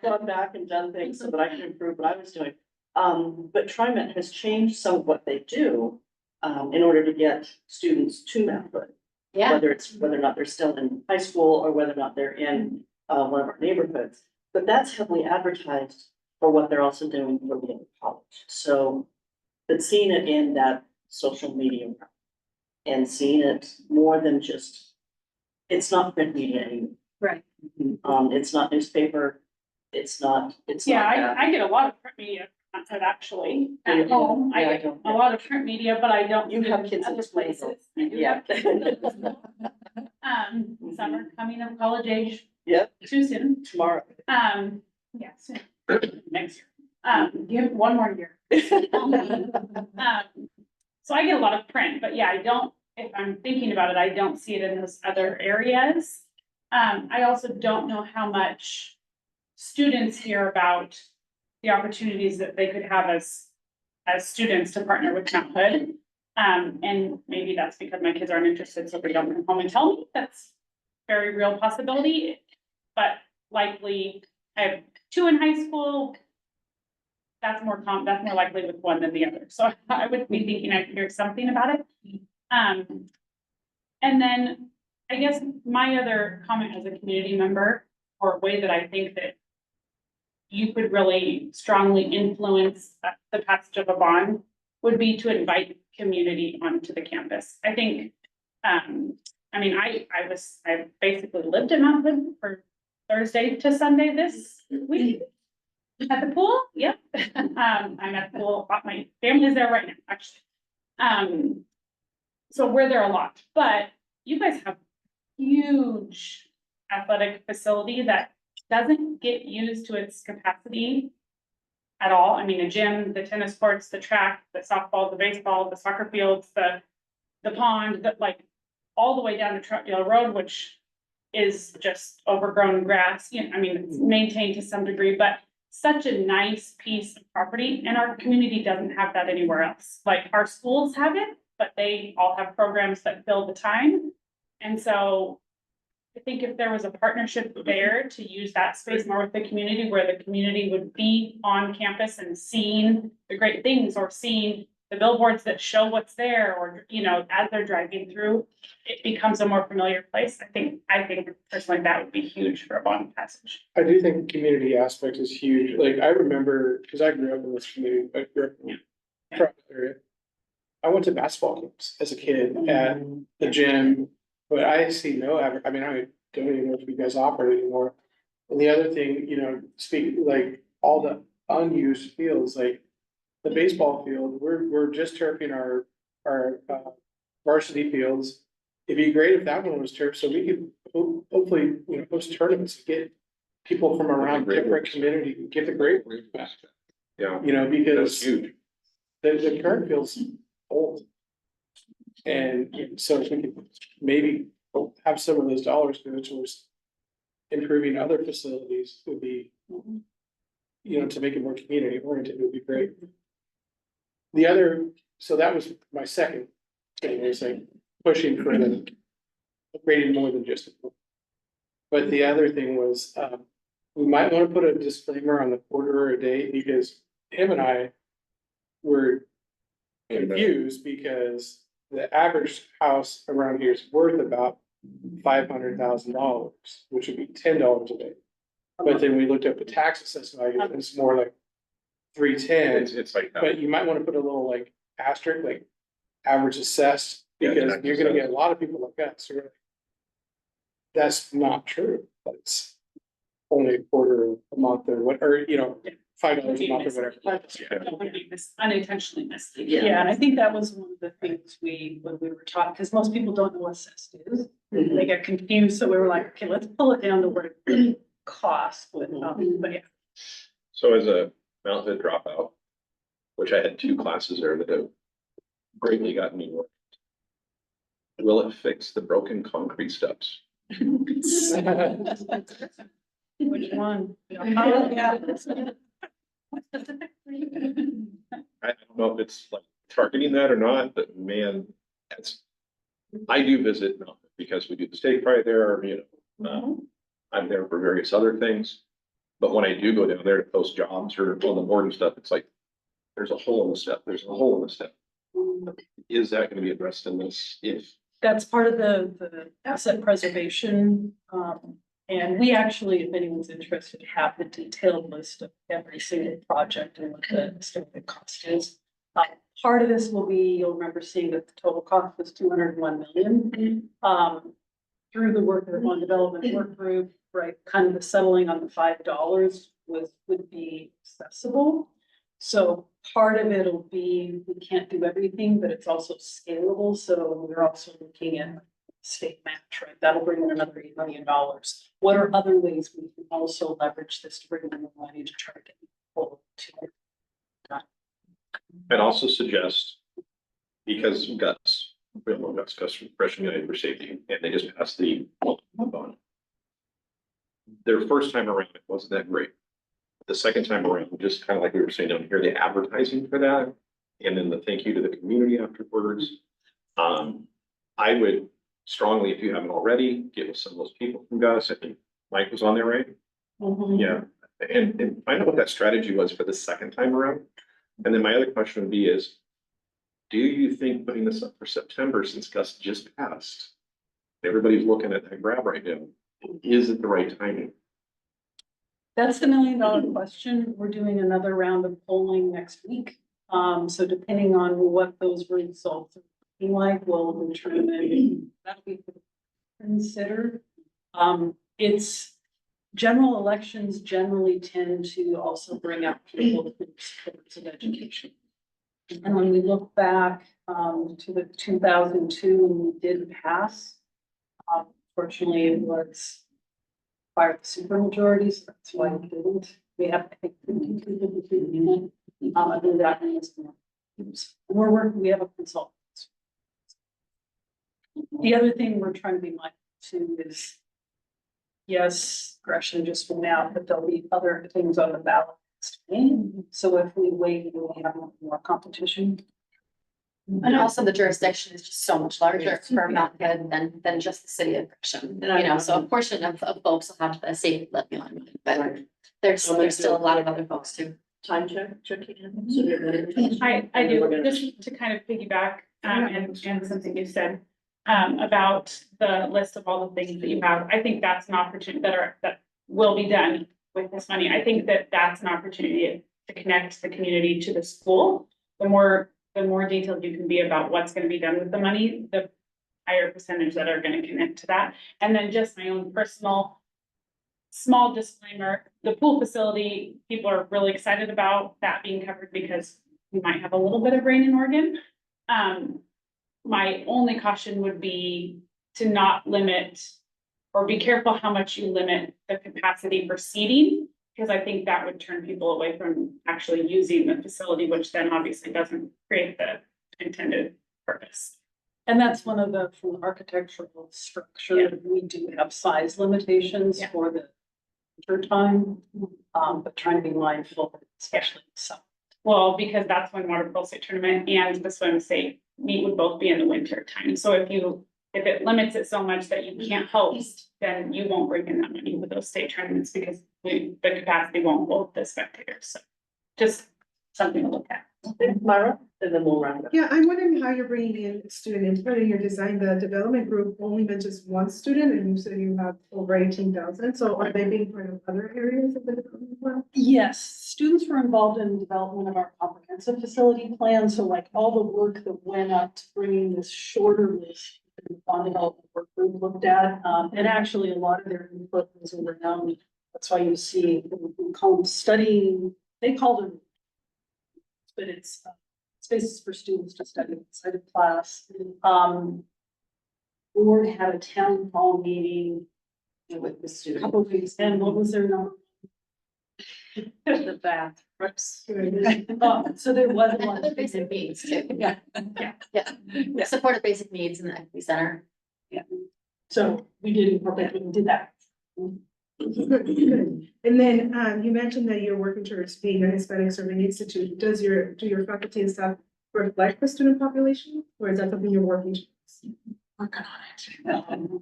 gone back and done things so that I can improve what I was doing. But TriMet has changed some of what they do in order to get students to Mount Hood. Yeah. Whether or not they're still in high school or whether or not they're in one of our neighborhoods. But that's heavily advertised for what they're also doing for the college. So, but seeing it in that social media realm and seeing it more than just, it's not print media anymore. Right. It's not newspaper, it's not Yeah, that. I get a lot of print media content actually Do you? at home. I Yeah, I get don't. a lot of print media, but I don't. You do have kids in other school, places. though. I do Yeah. have kids in school. Some are coming of college age Yep, too soon. tomorrow. Yeah, soon. Next year. You have one more year. So I get a lot of print, but yeah, I don't, if I'm thinking about it, I don't see it in those other areas. I also don't know how much students hear about the opportunities that they could have as students to partner with Mount Hood. And maybe that's because my kids aren't interested, so they don't come home and tell me. That's very real possibility. But likely, I have 2 in high school. That's more likely with one than the other. So I would be thinking I'd hear something about it. And then I guess my other comment as a community member, or a way that I think that you could really strongly influence the passage of a bond would be to invite community onto the campus. I think, I mean, I basically lived in Mount Hood for Thursday to Sunday this week. At the pool, yep. I'm at the pool, my family's there right now, actually. So we're there a lot, but you guys have huge athletic facility that doesn't get used to its capacity at all. I mean, a gym, the tennis courts, the track, the softball, the baseball, the soccer fields, the pond, like all the way down to Troutdale Road, which is just overgrown grass. You know, I mean, it's maintained to some degree, but such a nice piece of property, and our community doesn't have that anywhere else. Like our schools have it, but they all have programs that fill the time. And so I think if there was a partnership there to use that space more with the community, where the community would be on campus and seeing the great things, or seeing the billboards that show what's there, or, you know, as they're driving through, it becomes a more familiar place. I think personally that would be huge for a bond passage. I do think the community aspect is huge. Like I remember, because I grew up in this community, I grew up in the Trout area. I went to basketball games as a kid at the gym, but I see no I mean, I don't even know if you guys offer it anymore. And the other thing, you know, like all the unused fields, like the baseball field, we're just turfing our varsity fields. It'd be great if that one was turf, so we could hopefully, you know, host tournaments to get people from around different community, get the great back. Yeah, You know, that's because huge. the current field's old. And so if we could maybe have some of those dollars go towards improving other facilities would be, you know, to make it more community oriented would be great. The other, so that was my second thing, is like pushing for the upgrading more than just. But the other thing was, we might want to put a disclaimer on the quarter or a date because him and I were confused because the average house around here is worth about $500,000, which would be $10 a day. But then we looked up the tax assessment, and it's more like 310. It's like that. But you might want to put a little like asterisk, like average assessed, Yeah, because tax you're gonna assessed. get a lot of people like that, so. That's not true, but it's only a quarter a month or what, or, you know, $5 a month or whatever. Unintentionally misleading. Yeah. Yeah, and I think that was one of the things when we were taught, because most people don't know what assessed is. They get confused, so we were like, okay, let's pull it down to what it really costs with, but yeah. So as a Mount Hood dropout, which I had 2 classes there that have greatly gotten me work. Will it fix the broken concrete steps? Which one? I don't know if it's like targeting that or not, but man, that's. I do visit Mount Hood because we do the state pride there, you know, I'm there for various other things. But when I do go down there to post jobs or on the board and stuff, it's like, there's a hole in the step, there's a hole in the step. Is that gonna be addressed in this? If, That's part of the asset preservation. And we actually, if anyone's interested, have the detailed list of every single project and what the estimated cost is. Part of this will be, you'll remember seeing that the total cost was 201 million. Through the work of the one development work group, right, kind of the settling on the $5 would be accessible. So part of it'll be, we can't do everything, but it's also scalable. So we're also looking at state match, right? That'll bring in another $8 million. What are other ways we can also leverage this to bring in the money to try to get people to it? I'd also suggest, because guts, we don't know guts, Fresh United for Safety, and they just passed the bond. Their first time around, it wasn't that great. The second time around, just kind of like we were saying down here, the advertising for that, and then the thank you to the community afterwards. I would strongly, if you haven't already, get with some of those people from Gus. I think Mike was on there, right? Yeah, and find out what that strategy was for the second time around. And then my other question would be is, do you think putting this up for September, since Gus just passed, everybody's looking at that grab right now, is it the right timing? That's the $1 million question. We're doing another round of polling next week. So depending on what those results are looking like, we'll determine that'll be considered. It's general elections generally tend to also bring out people who supports of education. And when we look back to the 2002, when we did pass, fortunately it was by the supermajority, so that's why we didn't. We have, I think, 52. I think that means we're working, we have a consultant. The other thing we're trying to be mindful too is, yes, Gresham just went out, but there'll be other things on the ballot. So if we wait, we'll have more competition. And also the jurisdiction is just so much larger for Mount Hood than just the city of Gresham, you know, so a portion of folks will have the safety levy line, but there's still a lot of other folks too. Time check, in. I do, just to kind of piggyback, and something you said, about the list of all the things that you have. I think that's an opportunity that will be done with this money. I think that's an opportunity to connect the community to the school. The more detailed you can be about what's going to be done with the money, the higher percentage that are going to connect to that. And then just my own personal small disclaimer, the pool facility, people are really excited about that being covered because we might have a little bit of rain in Oregon. My only caution would be to not limit or be careful how much you limit the capacity for seating, because I think that would turn people away from actually using the facility, which then obviously doesn't create the intended purpose. And that's one of the, from the architectural structure, we do have size limitations for the winter time, but trying to be mindful, especially in summer. Well, because that's when water polo state tournament and the swim state meet would both be in the winter time. So if it limits it so much that you can't host, then you won't bring in that money with those state tournaments because the capacity won't hold the spectators, so just something to look at. Myra, and then we'll round up. Yeah, I'm wondering how you're bringing in student input in your design. The development group only mentions one student and you said you have over 18,000. So are they being part of other areas of the development plan? Yes, students were involved in the development of our comprehensive facility plan, so like all the work that went up to bringing this shorter list. The fund development work group looked at, and actually a lot of their input was around, that's why you see, we call them studying, they call them. But it's spaces for students to study inside of class. Board had a town hall meeting With the a student. couple of weeks, and what was their number? The bath. So there was a lot Other of basic needs too. Yeah. Yeah, support basic needs in the equity center. So we did incorporate, we did that. And then, you mentioned that you're working towards being a Hispanic Serving Institute. Do your faculty and staff reflect the student population? Or is that something you're working towards? Working on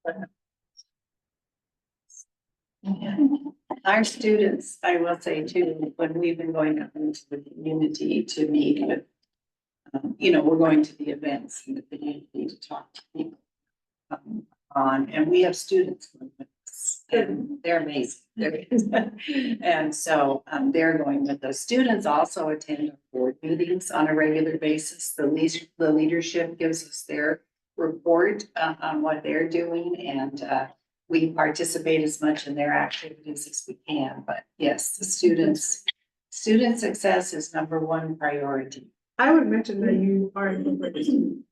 it. Our students, I will say too, when we've been going out into the community to meet with, we're going to the events in the community to talk to people. And we have students with us, and they're amazing. And so, they're going with those. Students also attend our board meetings on a regular basis. The leadership gives us their report on what they're doing, and we participate as much in their activities as we can. But yes, the student success is number one priority. I would mention that you are incorporating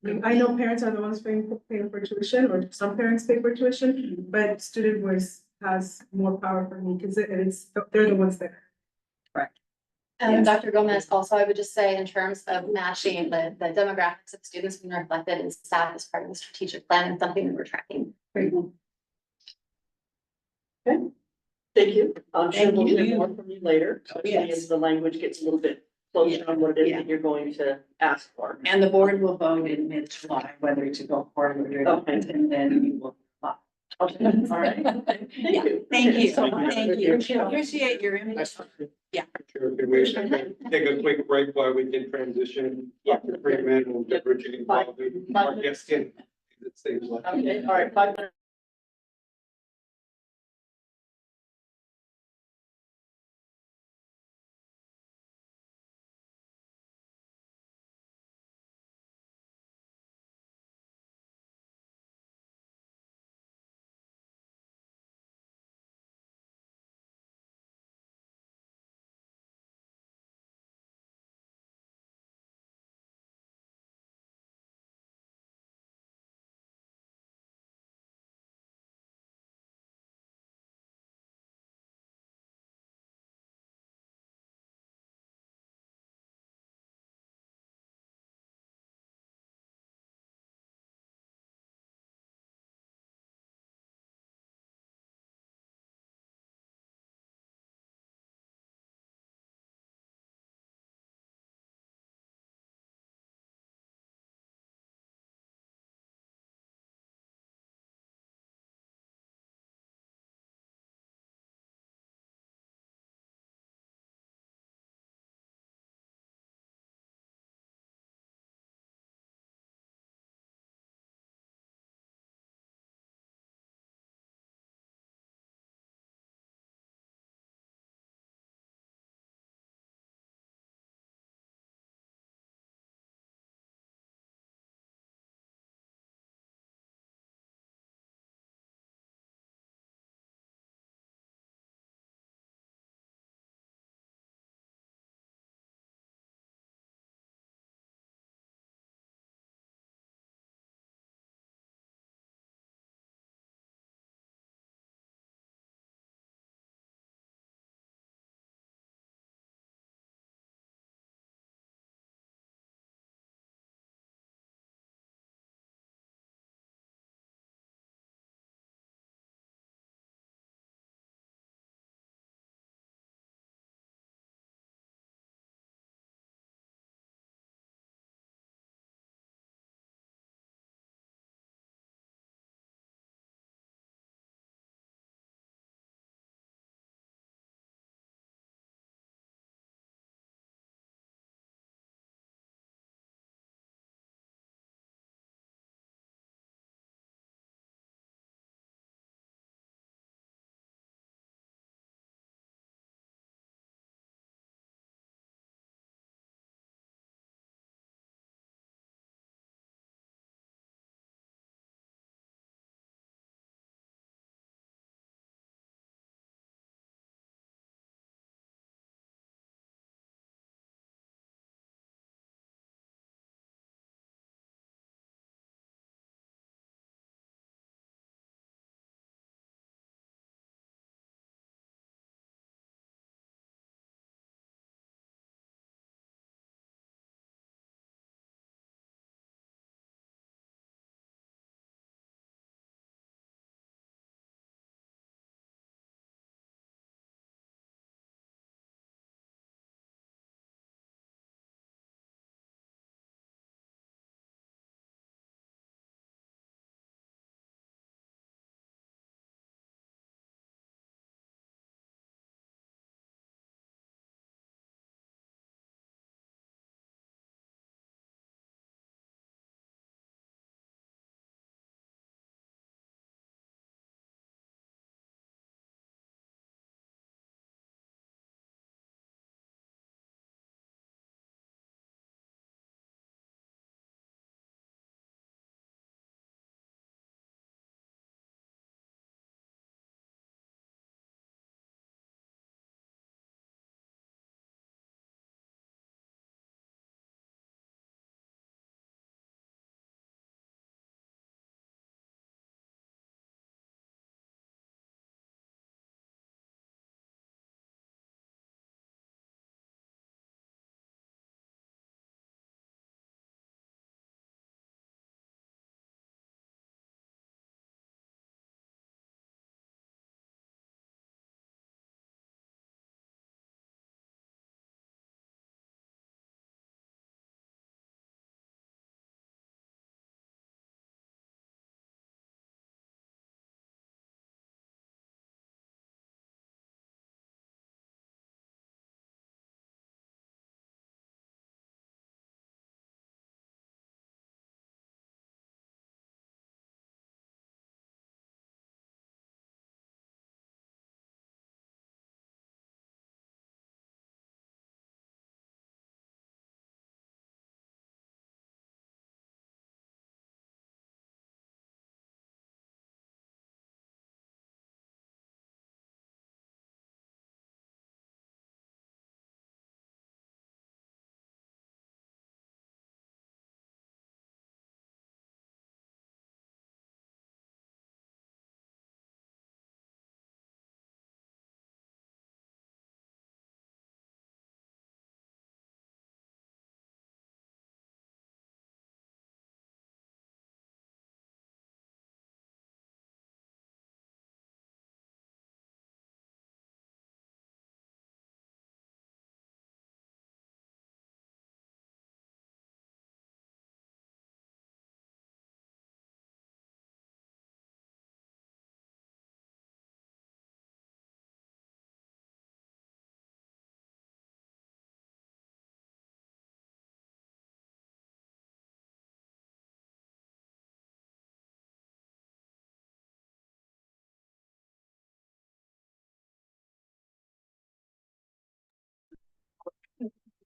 students. I know parents are the ones paying for tuition, or some parents pay for tuition, but student voice has more power for me because they're the ones there. Correct. And Yes. Dr. Gomez, also, I would just say in terms of matching the demographics of students being reflected in staff as part of the strategic plan, and something that we're tracking. Thank you. I'm sure Thank we'll you. hear more from you later, especially Yes. as the language gets a little bit closer on what it is Yeah. that you're going to ask for. And the board will vote in mid-July whether to go forward or not, Okay. and then you will. Okay, all right. Thank Yeah, you. thank you, so much. thank you. Appreciate your input. Yeah. Can we take a quick break while we can transition? Yeah. Dr. Freeman and Deborah Jean Baldwin, our guest in. It seems like. Okay, all right, 5 minutes.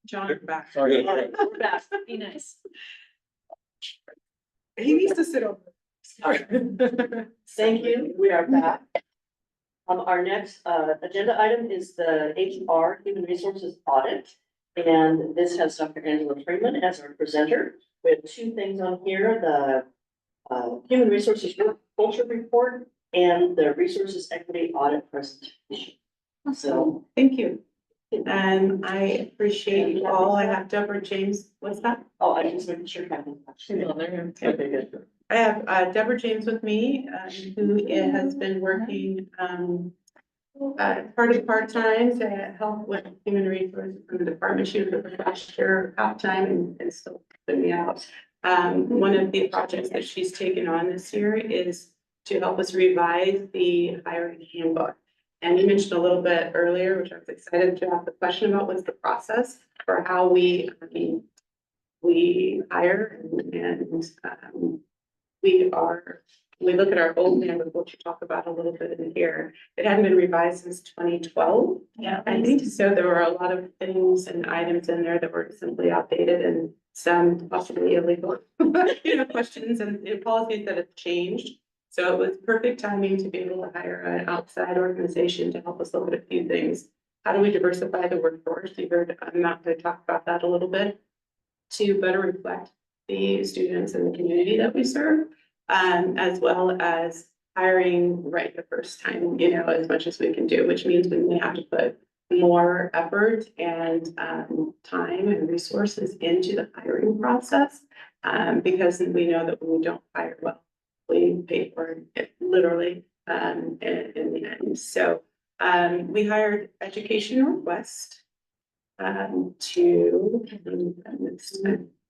John back. Sorry. We're back. Be nice. He needs to sit over. Thank you. We are back. Our next, agenda item is the HR Human Resources Audit. And this has Dr. Angela Freeman as our presenter. We have two things on here, the, Human Resources Work Culture Report and the Resources Equity Audit Presentation. So, Thank you. I appreciate you all. I have Deborah James, what's that? oh, I just making sure. Okay, good. I have Deborah James with me, who has been working part-time to help with human resources in the department. She was with us last year, half-time, and still putting me out. One of the projects that she's taken on this year is to help us revise the hiring handbook. And you mentioned a little bit earlier, which I was excited to ask the question about, was the process for how we hire and we look at our old handbook, which you talk about a little bit in here. It hadn't been revised since 2012. Yeah. I think so. There were a lot of things and items in there that were simply outdated and some possibly illegal, questions and policies that have changed. So it was perfect timing to be able to hire an outside organization to help us look at a few things. How do we diversify the workforce? You heard Matt talk about that a little bit, to better reflect the students and the community that we serve, as well as hiring right the first time, as much as we can do, which means we may have to put more effort and time and resources into the hiring process, because we know that when we don't hire well, we pay for it literally in the end. So we hired Education Northwest to,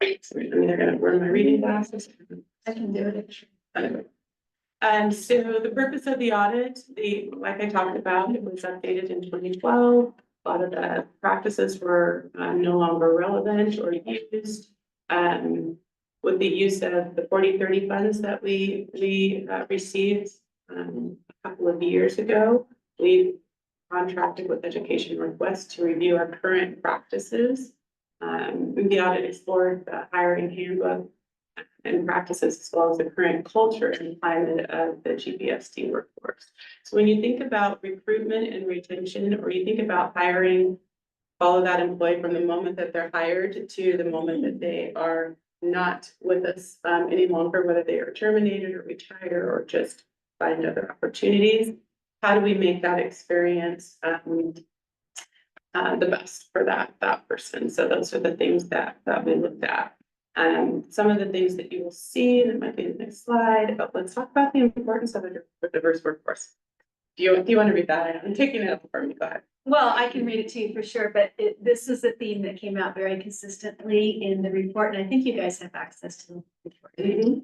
they're gonna wear my reading glasses. I can do it. Anyway. So the purpose of the audit, like I talked about, it was updated in 2012. A lot of the practices were no longer relevant or used. With the use of the 40-30 funds that we received a couple of years ago, we contracted with Education Northwest to review our current practices. The audit explored the hiring handbook and practices, as well as the current culture and climate of the GPST workforce. So when you think about recruitment and retention, or you think about hiring, follow that employee from the moment that they're hired to the moment that they are not with us any longer, whether they are terminated or retire or just find other opportunities. How do we make that experience the best for that person? So those are the things that we looked at. Some of the things that you will see, and it might be the next slide, but let's talk about the importance of a diverse workforce. Do you want to read that? I'm taking it up for me, go ahead. Well, I can read it to you for sure, but this is a theme that came out very consistently in the report, and I think you guys have access to the report.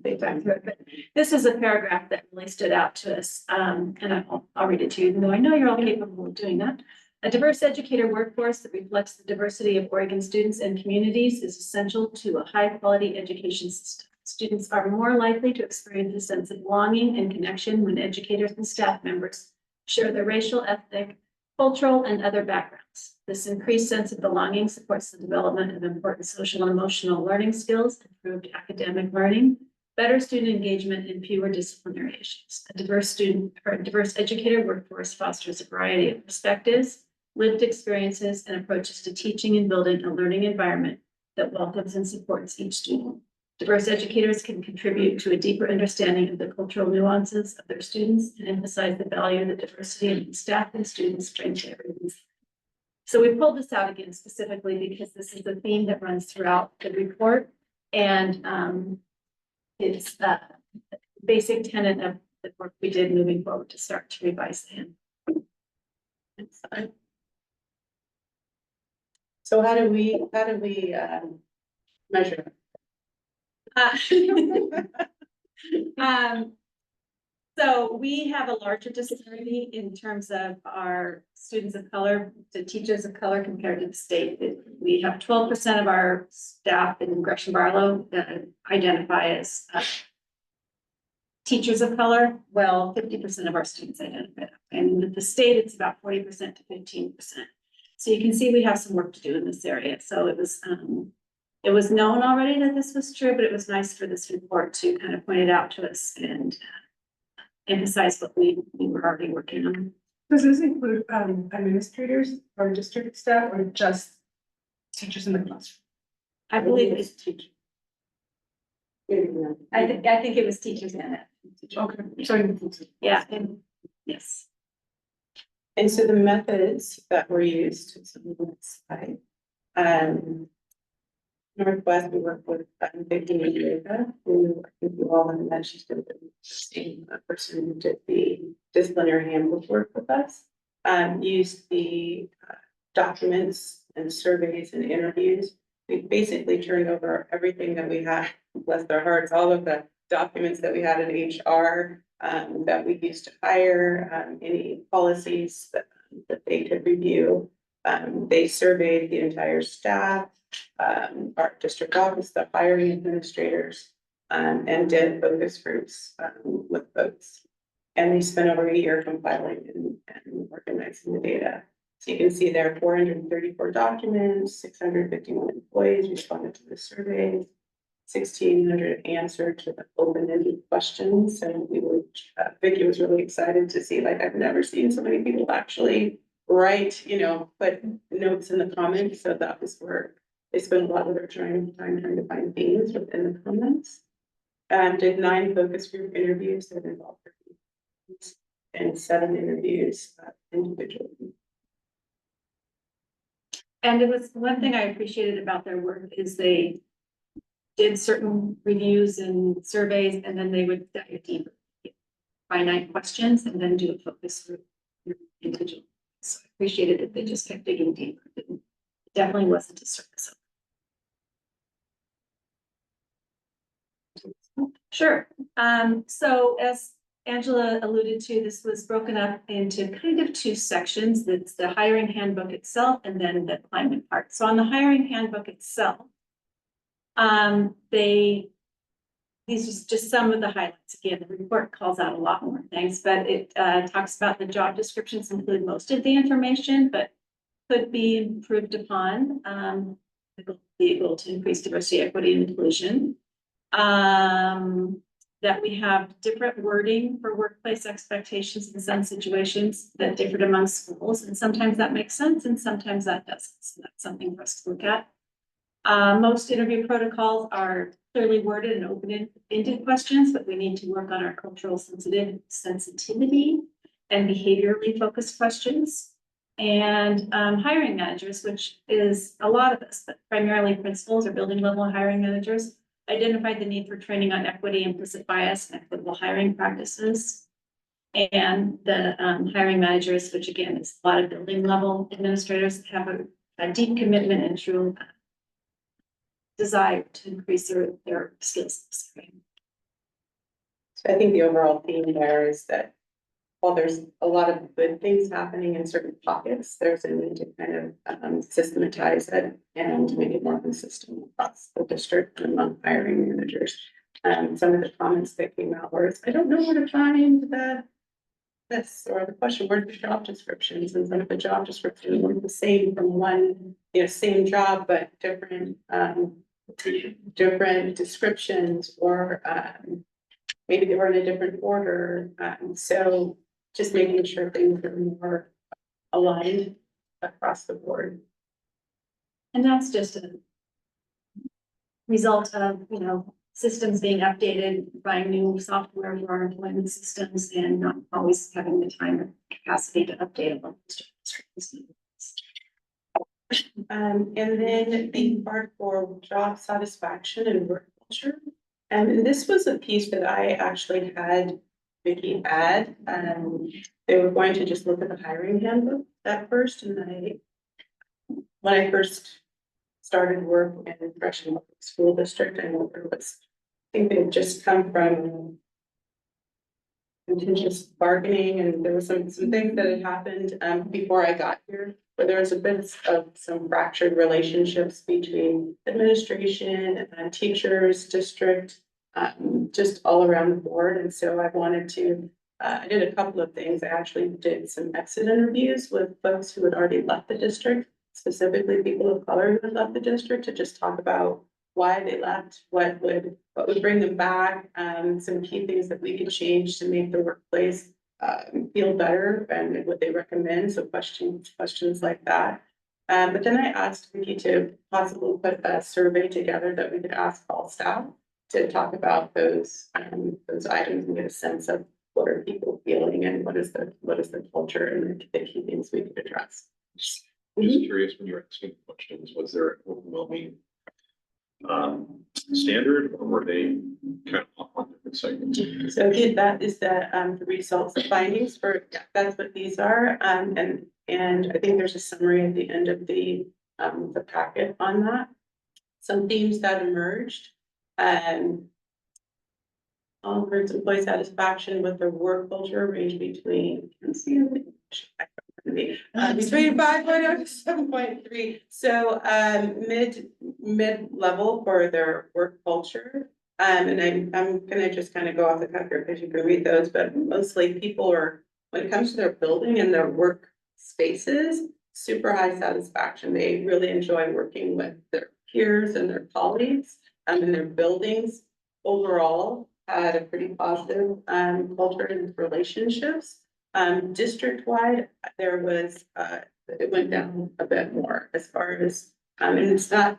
They've gone through it, but this is a paragraph that really stood out to us, and I'll read it to you, even though I know you're all capable of doing that. A diverse educator workforce that reflects the diversity of Oregon students and communities is essential to a high-quality education system. Students are more likely to experience a sense of belonging and connection when educators and staff members share their racial, ethnic, cultural, and other backgrounds. This increased sense of belonging supports the development of important social and emotional learning skills, improved academic learning, better student engagement, and fewer disciplinary issues. A diverse educator workforce fosters a variety of perspectives, lived experiences, and approaches to teaching and building a learning environment that welcomes and supports each student. Diverse educators can contribute to a deeper understanding of the cultural nuances of their students and emphasize the value that diversity in staff and students bring to everyone's. So we pulled this out again specifically because this is a theme that runs throughout the report, and it's a basic tenet of the work we did moving forward to start to revise the handbook. Next slide. So how do we measure? So we have a larger disparity in terms of our students of color to teachers of color compared to the state. We have 12% of our staff in Gresham Barlow that identify as teachers of color. Well, 50% of our students identify, and with the state, it's about 40% to 15%. So you can see we have some work to do in this area. So it was known already that this was true, but it was nice for this report to kind of point it out to us and emphasize what we were already working on. Does this include administrators or district staff or just teachers in the classroom? I believe it's teachers. I think it was teachers in it. Okay, so Yeah, and yes. and so the methods that were used is on the side. Northwest, we work with Vicky Medega, who I think you all have met. She's been the same person who did the disciplinary handbook work with us. Used the documents and surveys and interviews. We basically turned over everything that we had, bless their hearts, all of the documents that we had in HR that we used to hire, any policies that they could review. They surveyed the entire staff, our district office, the hiring administrators, and did focus groups with folks. And they spent over a year compiling and organizing the data. So you can see there are 434 documents, 651 employees responded to the surveys, 1,600 answered to the open-ended questions. And we were, Vicky was really excited to see, like, I've never seen so many people actually write, put notes in the comments. So that was where they spent a lot of their time trying to find themes within the comments. Did 9 focus group interviews that involved and 7 interviews individually. And it was one thing I appreciated about their work is they did certain reviews and surveys, and then they would dive deeper, finite questions, and then do a focus group individual. So I appreciated that they just kept digging deeper. It definitely wasn't a surface. Sure. So as Angela alluded to, this was broken up into kind of 2 sections. That's the hiring handbook itself and then the climate part. So on the hiring handbook itself, these are just some of the highlights. Again, the report calls out a lot more things, but it talks about the job descriptions include most of the information, but could be improved upon. Be able to increase diversity, equity, and inclusion. That we have different wording for workplace expectations in some situations that differed among schools, and sometimes that makes sense and sometimes that doesn't. So that's something for us to look at. Most interview protocols are clearly worded and open-ended questions, but we need to work on our cultural sensitivity and behaviorally focused questions. And hiring managers, which is a lot of us, but primarily principals or building level hiring managers, identified the need for training on equity, implicit bias, and equitable hiring practices. And the hiring managers, which again is a lot of building level administrators, have a deep commitment and true desire to increase their skills. So I think the overall theme there is that while there's a lot of good things happening in certain pockets, there's a need to kind of systematize it and make it more consistent across the district and among hiring managers. Some of the comments that came out were, I don't know where to find this, or the question, where's the job descriptions? And some of the job descriptions weren't the same from one, same job, but different descriptions, or maybe they were in a different order. So just making sure things are more aligned across the board. And that's just a result of, systems being updated, buying new software for our employment systems, and not always having the time or capacity to update them. And then the part for job satisfaction and work culture. And this was a piece that I actually had Vicky add. They were going to just look at the hiring handbook at first, and when I first started work in Gresham School District, I know there was, I think they had just come from contentious bargaining, and there were some things that had happened before I got here, where there was a bit of some fractured relationships between administration and teachers, district, just all around the board. And so I wanted to I did a couple of things. I actually did some exit interviews with folks who had already left the district, specifically people of color who had left the district, to just talk about why they left, what would bring them back, some key things that we could change to make the workplace feel better and what they recommend. So questions like that. But then I asked Vicki to possibly put a survey together that we could ask all staff to talk about those items and get a sense of what are people feeling and what is the culture and the key things we could address. Just curious, when you were asking questions, was there an overwhelming standard, or were they kind of on different segments? So again, that is the results, the findings for, that's what these are. And I think there's a summary at the end of the packet on that. Some themes that emerged. All groups employee satisfaction with their work culture range between, between 5.0 to 7.3. So mid-level for their work culture. And I'm gonna just kind of go off the cuff here because you can read those, but mostly people are, when it comes to their building and their work spaces, super high satisfaction. They really enjoy working with their peers and their colleagues in their buildings. Overall, had a pretty positive culture and relationships. District-wide, there was it went down a bit more as far as and it's not,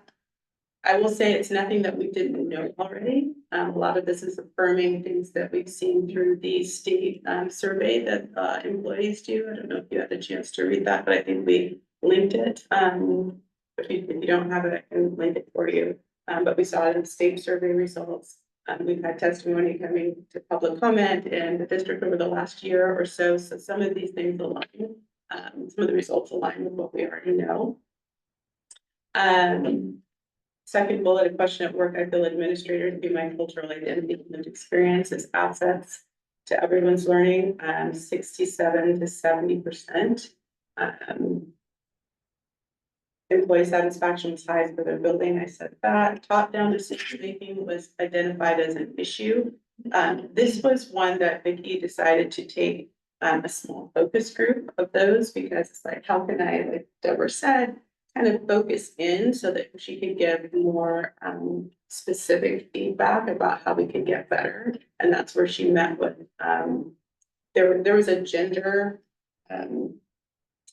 I will say it's nothing that we didn't know already. A lot of this is affirming things that we've seen through the state survey that employees do. I don't know if you had a chance to read that, but I think we linked it. If you don't have it, I can link it for you. But we saw it in state survey results. We've had testimony coming to public comment in the district over the last year or so. So some of these things align. Some of the results align with what we already know. Second bullet, a question at work, I feel administrators view my cultural identity and experience as assets to everyone's learning, 67 to 70%. Employee satisfaction was high for their building. I said that. Top-down decision-making was identified as an issue. This was one that Vicki decided to take a small focus group of those because it's like, how can I, like Deborah said, kind of focus in so that she could give more specific feedback about how we could get better. And that's where she met with, there was a gender, I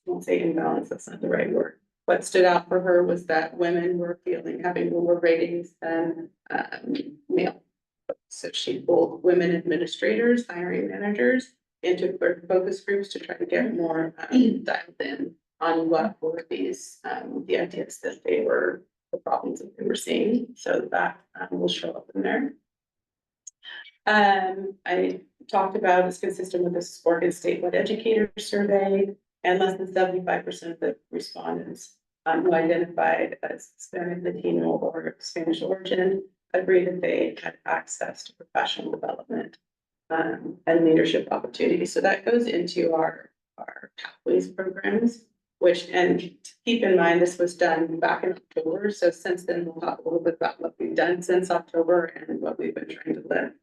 won't say imbalance, that's not the right word. What stood out for her was that women were having lower ratings than male. So she pulled women administrators, hiring managers into focus groups to try to get more dialed in on what were these, the ideas that they were, the problems that they were seeing. So that will show up in there. I talked about is consistent with the Oregon statewide educator survey, and less than 75% of the respondents who identified as Hispanic, Latino, or Spanish origin agreed that they had access to professional development and leadership opportunities. So that goes into our pathways programs, which, and keep in mind, this was done back in October. So since then, we'll talk a little bit about what we've done since October and what we've been trying to live.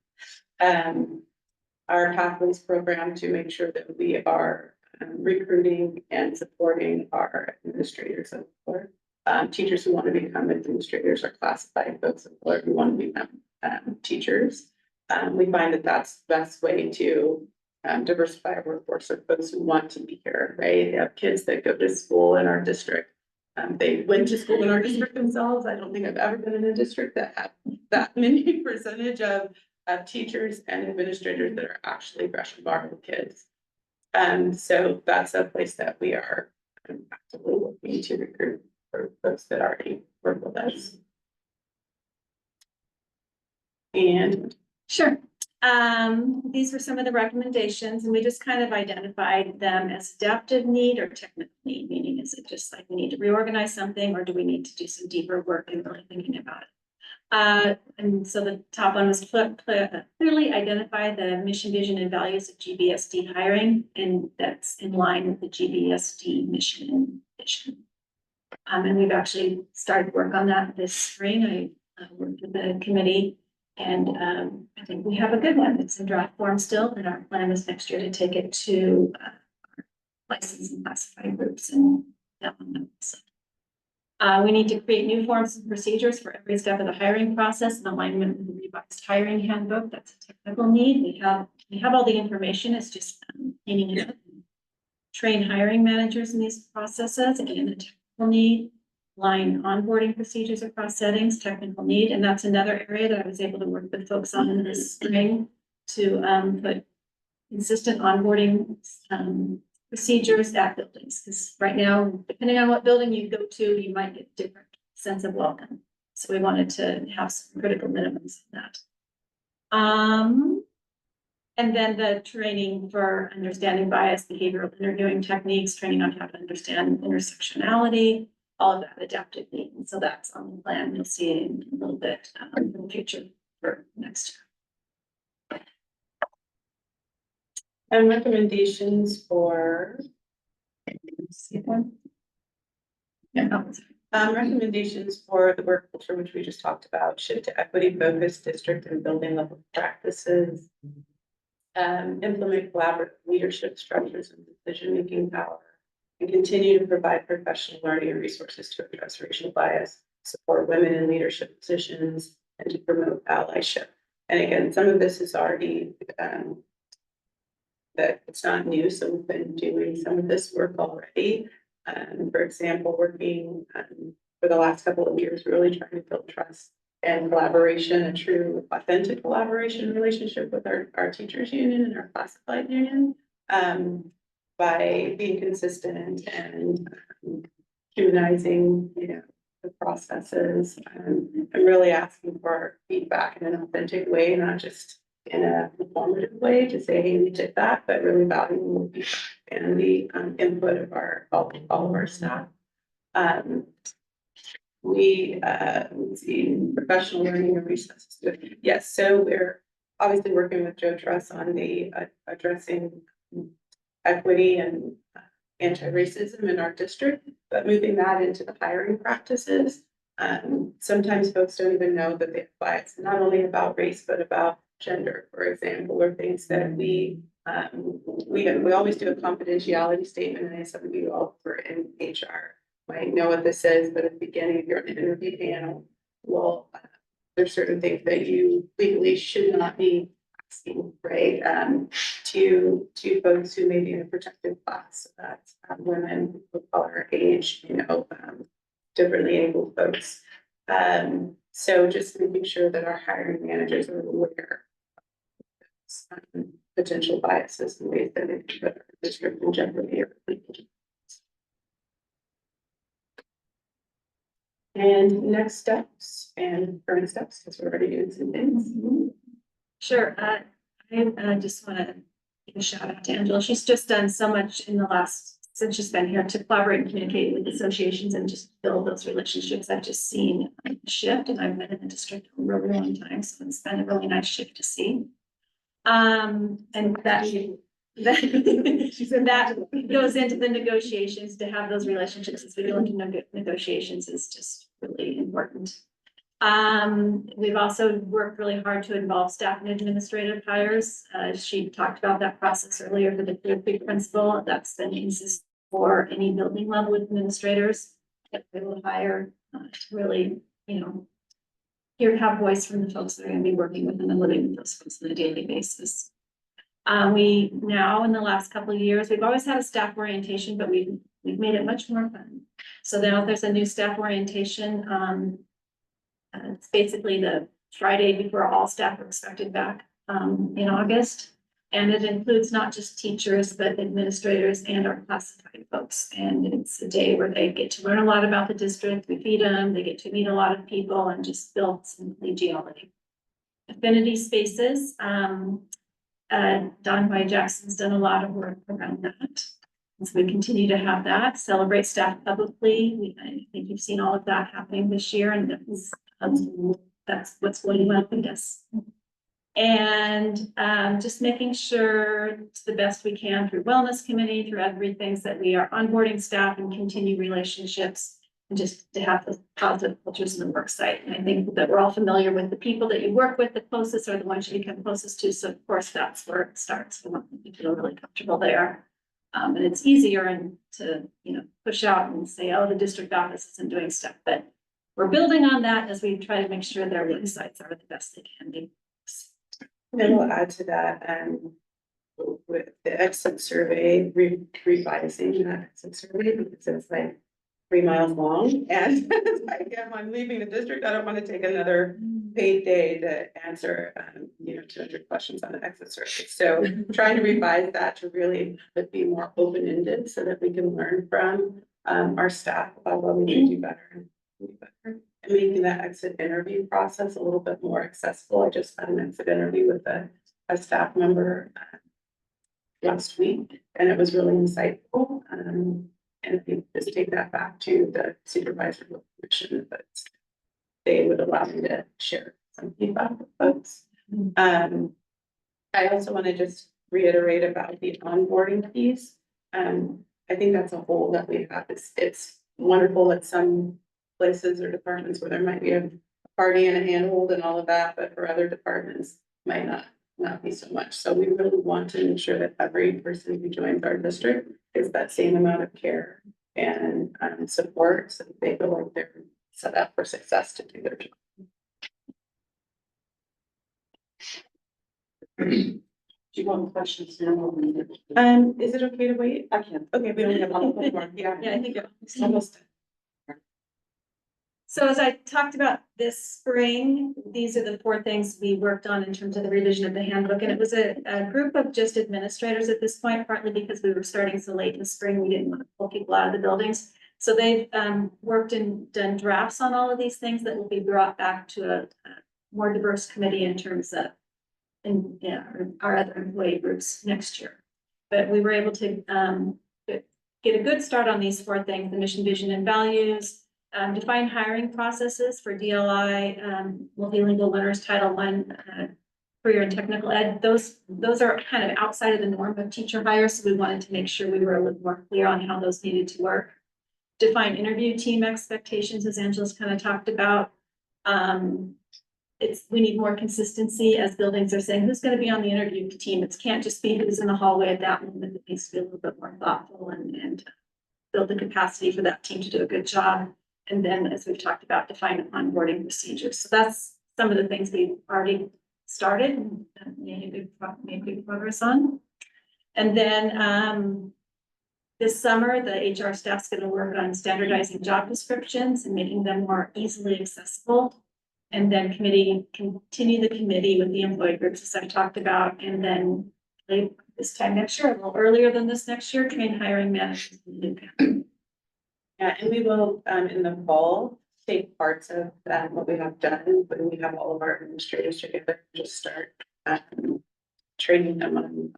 Our pathways program to make sure that we are recruiting and supporting our administrators of color. Teachers who want to become administrators are classified folks of color who want to become teachers. We find that that's the best way to diversify our workforce of folks who want to be here, right? They have kids that go to school in our district. They went to school in our district themselves. I don't think I've ever been in a district that had that many percentage of teachers and administrators that are actually Gresham Barlow kids. So that's a place that we are actively looking to recruit for folks that already work with us. And sure. These were some of the recommendations, and we just kind of identified them as adaptive need or technical need, meaning is it just like we need to reorganize something, or do we need to do some deeper work in really thinking about it? And so the top one was clearly identify the mission, vision, and values of GBSD hiring, and that's in line with the GBSD mission and vision. And we've actually started work on that this spring. I worked with the committee And I think we have a good one. It's in draft form still, and our plan is next year to take it to our licensed and classified groups and that one. We need to create new forms and procedures for every step of the hiring process in alignment with the revised hiring handbook. That's a technical need. We have all the information. It's just cleaning it up. Train hiring managers in these processes, again, a technical need. Line onboarding procedures across settings, technical need, and that's another area that I was able to work with folks on this spring to put consistent onboarding procedures at buildings, because right now, depending on what building you go to, you might get a different sense of welcome. So we wanted to have some critical minimums of that. And then the training for understanding bias, behavioral interviewing techniques, training on how to understand intersectionality, all of that adaptive need. And so that's on the plan. You'll see it in a little bit in the future for next year. And recommendations for. Recommendations for the work culture, which we just talked about, shift to equity focused district and building level practices. Implement collaborative leadership structures and decision-making power, and continue to provide professional learning and resources to address racial bias, support women in leadership positions, and to promote allyship. And again, some of this is already that it's not new, so we've been doing some of this work already. For example, working for the last couple of years, really trying to build trust and collaboration, a true authentic collaboration relationship with our teachers union and our classified union, by being consistent and humanizing, the processes, and really asking for feedback in an authentic way, not just in a informative way to say, hey, we did that, but really valuing the feedback and the input of all of our staff. Let's see, professional learning and resources. Yes, so we're obviously working with Joe Truss on the addressing equity and anti-racism in our district, but moving that into the hiring practices. Sometimes folks don't even know that they apply. It's not only about race, but about gender, for example, or things that we always do a confidentiality statement, and some of you all were in HR might know what this is, but at the beginning of your interview panel, well, there's certain things that you legally should not be asking, right? To folks who may be in a protected class, so that's women of color, age, differently abled folks. So just making sure that our hiring managers are aware of potential biases and ways that it could put our district in jeopardy. And next steps and current steps, because we're already doing some things. Sure. I just want to give a shout out to Angela. She's just done so much in the last, since she's been here, to collaborate and communicate with associations and just build those relationships. I've just seen a shift, and I've been in the district for a really long time, so it's been a really nice shift to see. And that goes into the negotiations. To have those relationships as we go into negotiations is just really important. We've also worked really hard to involve staff and administrative hires. She talked about that process earlier for the Clear Creek principal. That's been consistent for any building level administrators that they will hire to really, have voice from the folks that are going to be working with them and living with those folks on a daily basis. We now, in the last couple of years, we've always had a staff orientation, but we've made it much more fun. So now there's a new staff orientation. It's basically the Friday before all staff are expected back in August. And it includes not just teachers, but administrators and our classified folks. And it's a day where they get to learn a lot about the district. We feed them, they get to meet a lot of people and just build some collegiality. Affinity spaces. Don By Jackson's done a lot of work around that. And so we continue to have that. Celebrate staff publicly. I think you've seen all of that happening this year, and that's what's going well with us. And just making sure to the best we can through wellness committee, through everything that we are onboarding staff and continue relationships and just to have those positive cultures in the work site. And I think that we're all familiar with the people that you work with, the closest are the ones you become closest to. So of course, that's where it starts. We want you to feel really comfortable there. And it's easier and to, push out and say, oh, the district office isn't doing stuff, but we're building on that as we try to make sure their work sites are the best they can be. And we'll add to that, with the exit survey, revising that exit survey, because it's like 3 miles long, and like, if I'm leaving the district, I don't want to take another paid day to answer, 200 questions on the exit survey. So trying to revise that to really be more open-ended so that we can learn from our staff about what we can do better. And making that exit interview process a little bit more accessible. I just had an exit interview with a staff member last week, and it was really insightful. And I think just take that back to the supervisor of the commission, but they would allow me to share some feedback with folks. I also want to just reiterate about the onboarding piece. I think that's a hole that we have. It's wonderful at some places or departments where there might be a party and a handhold and all of that, but for other departments might not be so much. So we really want to ensure that every person who joins our district is that same amount of care and support, so that they feel like they're set up for success to do their job. Do you want questions now? Is it okay to wait? I can. Okay, we only have a couple more. Yeah, I think it's almost done. So as I talked about this spring, these are the 4 things we worked on in terms of the revision of the handbook. And it was a group of just administrators at this point, partly because we were starting so late in the spring, we didn't want to pull people out of the buildings. So they've worked and done drafts on all of these things that will be brought back to a more diverse committee in terms of our other employee groups next year. But we were able to get a good start on these 4 things: the mission, vision, and values. Define hiring processes for DLI, multilingual learners, Title I, career and technical ed. Those are kind of outside of the norm of teacher hires, so we wanted to make sure we were a little more clear on how those needed to work. Define interview team expectations, as Angela's kind of talked about. We need more consistency as buildings are saying, who's going to be on the interview team? It can't just be who's in the hallway at that moment. It needs to be a little bit more thoughtful and build the capacity for that team to do a good job. And then, as we've talked about, define onboarding procedures. So that's some of the things we've already started and made good progress on. And then this summer, the HR staff's going to work on standardizing job descriptions and making them more easily accessible. And then continue the committee with the employee groups, as I've talked about, and then this time next year, a little earlier than this next year, train hiring managers. Yeah, and we will, in the fall, take parts of what we have done, when we have all of our administrators together, just start training them on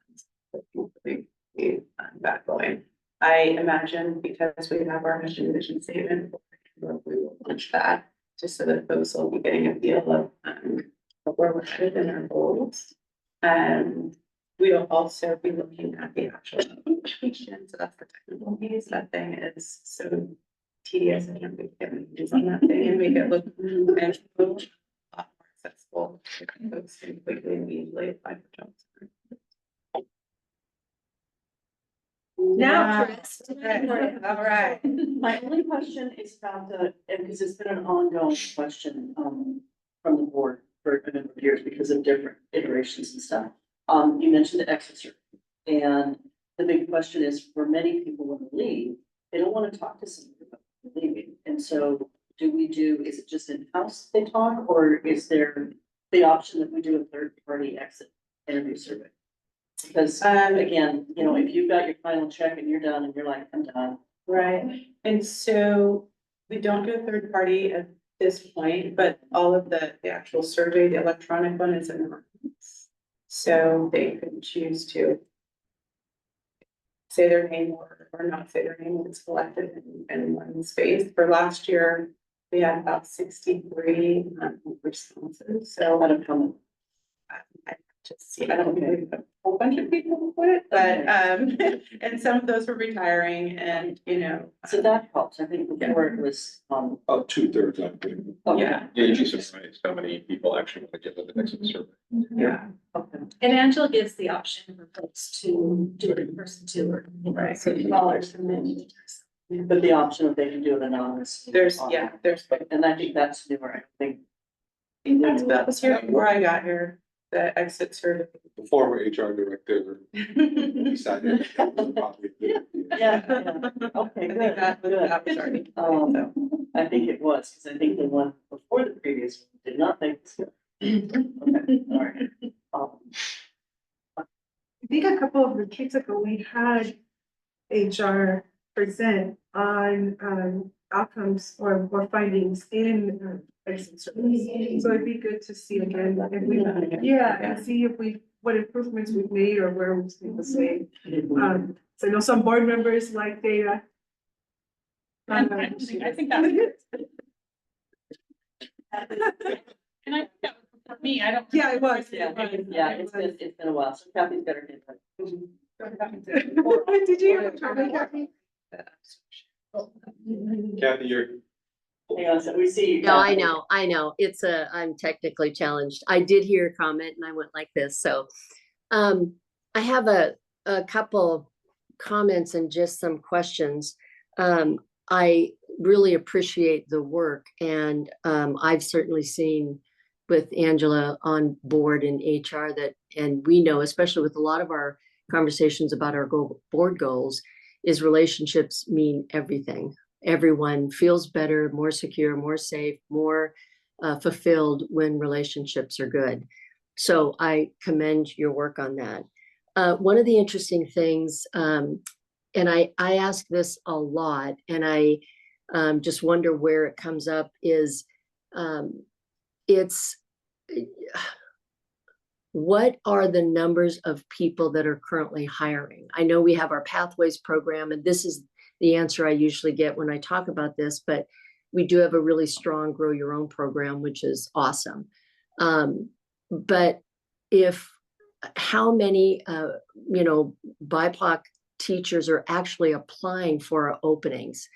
that going. I imagine because we have our mission and vision statement, we will launch that just so that folks will be getting a feel of where we're headed in our goals. And we'll also be looking at the actual application. So that's the technical piece. That thing is so tedious. I can't be getting hands on that thing and make it look manageable, a lot more accessible. Folks can quickly and easily apply for jobs. Now, Chris. All right. My only question is about because it's been an ongoing question from the board for a number of years because of different iterations and stuff. You mentioned the exit survey, and the big question is for many people when they leave, they don't want to talk to somebody about leaving. And so is it just in-house they talk, or is there the option that we do a third-party exit interview survey? Because again, if you've got your final check and you're done and you're like, I'm done. Right. And so we don't do a third party at this point, but all of the actual survey, the electronic one is in the so they could choose to say their name or not say their name when it's collected in one space. For last year, we had about 63 responses. So I just, I don't think a whole bunch of people quit, but, and some of those were retiring and, you know. So that helps. I think before it was, About 2/3, I think. Yeah. Yeah, you'd be surprised how many people actually want to get with the next survey. Yeah. And Angela gives the option for folks to do it in person too, or, you know, so dollars and then. but the option that they can do it anonymous. There's, there's. And I think that's newer. I think. That was here before I got here, the exit survey. The former HR director decided. Yeah, okay, good, good. I think it was, because I think the one before the previous one did not think so. Okay, all right. I think a couple of retreats ago, we had HR present on outcomes or findings in exit surveys. So it'd be good to see again, if we, and see if what improvements we've made or where we stay the same. So I know some board members like data. I think that's. And I think that was for me, I don't. Yeah, it was. Yeah, it's been a while, so Kathy's better get that. Did you have a comment, Kathy? Kathy, you're. Hang on, so we see. No, I know. I'm technically challenged. I did hear a comment and I went like this, so. I have a couple comments and just some questions. I really appreciate the work and I've certainly seen with Angela on board in HR that, and we know, especially with a lot of our conversations about our board goals, is relationships mean everything. Everyone feels better, more secure, more safe, more fulfilled when relationships are good. So I commend your work on that. One of the interesting things, and I ask this a lot, and I just wonder where it comes up, is what are the numbers of people that are currently hiring? I know we have our Pathways program, and this is the answer I usually get when I talk about this, but we do have a really strong Grow Your Own program, which is awesome. But how many, BIPOC teachers are actually applying for our openings?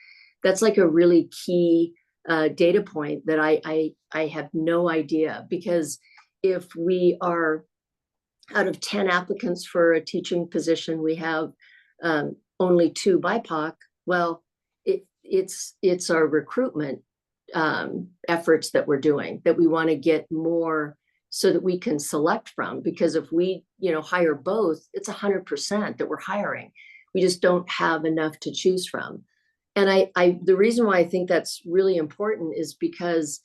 That's like a really key data point that I have no idea, because if we are out of 10 applicants for a teaching position, we have only 2 BIPOC. Well, it's our recruitment efforts that we're doing, that we want to get more so that we can select from, because if we hire both, it's 100% that we're hiring. We just don't have enough to choose from. And the reason why I think that's really important is because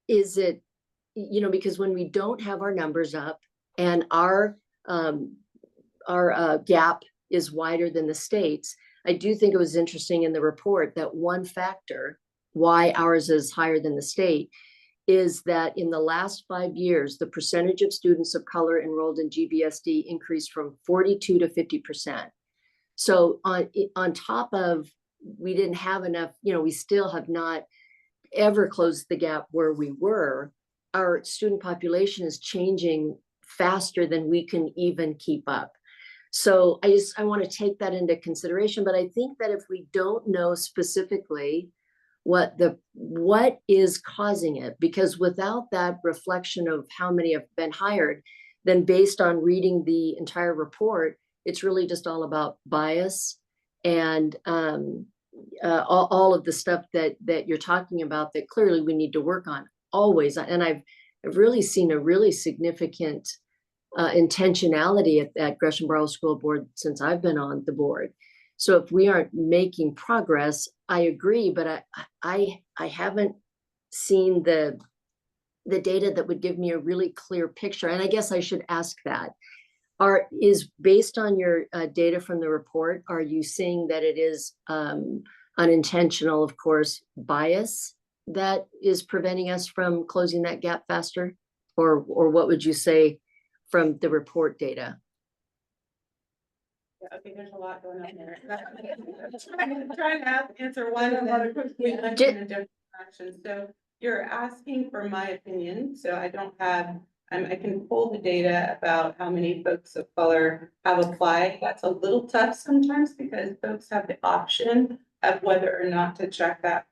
because when we don't have our numbers up and our gap is wider than the states, I do think it was interesting in the report that one factor why ours is higher than the state is that in the last 5 years, the percentage of students of color enrolled in GBSD increased from 42 to 50%. So on top of, we didn't have enough, we still have not ever closed the gap where we were. Our student population is changing faster than we can even keep up. So I want to take that into consideration, but I think that if we don't know specifically what is causing it, because without that reflection of how many have been hired, then based on reading the entire report, it's really just all about bias and all of the stuff that you're talking about that clearly we need to work on always. And I've really seen a really significant intentionality at Gresham-Barlow School Board since I've been on the board. So if we aren't making progress, I agree, but I haven't seen the data that would give me a really clear picture. And I guess I should ask that. Is based on your data from the report, are you seeing that it is unintentional, of course, bias that is preventing us from closing that gap faster? Or what would you say from the report data? Yeah, okay, there's a lot going on there. Trying to answer one and then we went in a different direction. So you're asking for my opinion, so I don't have I can pull the data about how many folks of color have applied. That's a little tough sometimes because folks have the option of whether or not to check that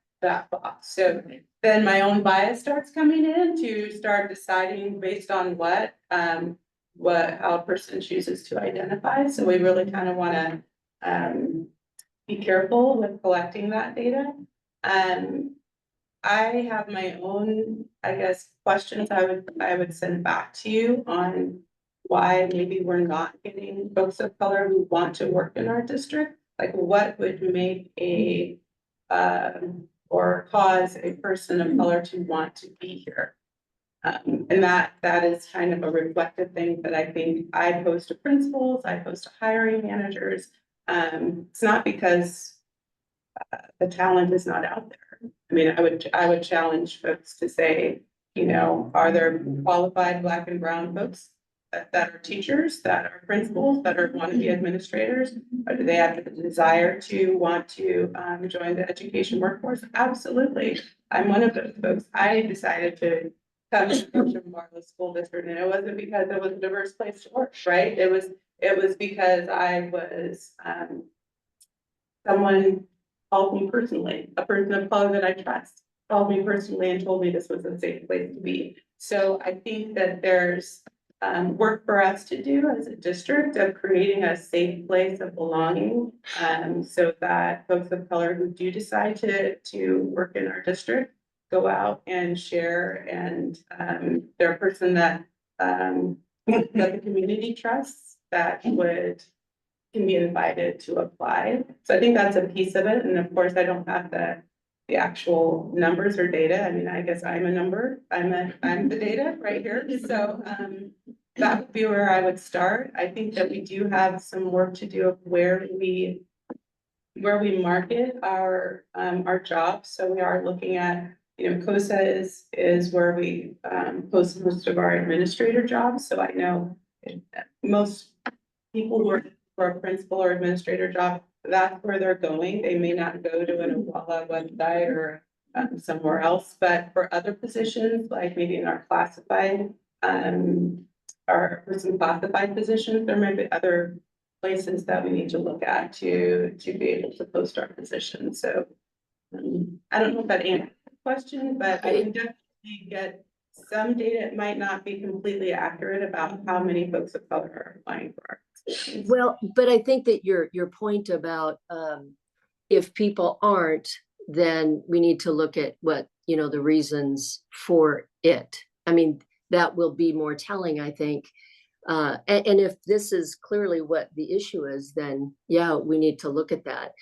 box. So then my own bias starts coming in to start deciding based on how a person chooses to identify. So we really kind of want to be careful with collecting that data. I have my own, I guess, questions I would send back to you on why maybe we're not getting folks of color who want to work in our district. Like what would make or cause a person of color to want to be here? And that is kind of a reflective thing that I think I pose to principals, I pose to hiring managers. It's not because the talent is not out there. I mean, I would challenge folks to say, you know, are there qualified Black and brown folks that are teachers, that are principals, that want to be administrators? Or do they have the desire to want to join the education workforce? Absolutely. I'm one of those folks. I decided to come to Marlow School District, and it wasn't because it was a diverse place to work, right? It was because I was someone called me personally, a person of color that I trust, called me personally and told me this was a safe place to be. So I think that there's work for us to do as a district of creating a safe place of belonging, so that folks of color who do decide to work in our district go out and share, and they're a person that the community trusts that can be invited to apply. So I think that's a piece of it. And of course, I don't have the actual numbers or data. I mean, I guess I'm a number. I'm the data right here. So that would be where I would start. I think that we do have some work to do of where we market our jobs. So we are looking at, you know, COSA is where we post most of our administrator jobs. So I know most people who are for a principal or administrator job, that's where they're going. They may not go to an Awala website or somewhere else, but for other positions, like maybe in our classified, or for some classified positions, there might be other places that we need to look at to be able to post our positions. So I don't know if that answers the question, but I can definitely get some data. It might not be completely accurate about how many folks of color are applying for our positions. Well, but I think that your point about if people aren't, then we need to look at what, you know, the reasons for it. I mean, that will be more telling, I think. And if this is clearly what the issue is, then yeah, we need to look at that.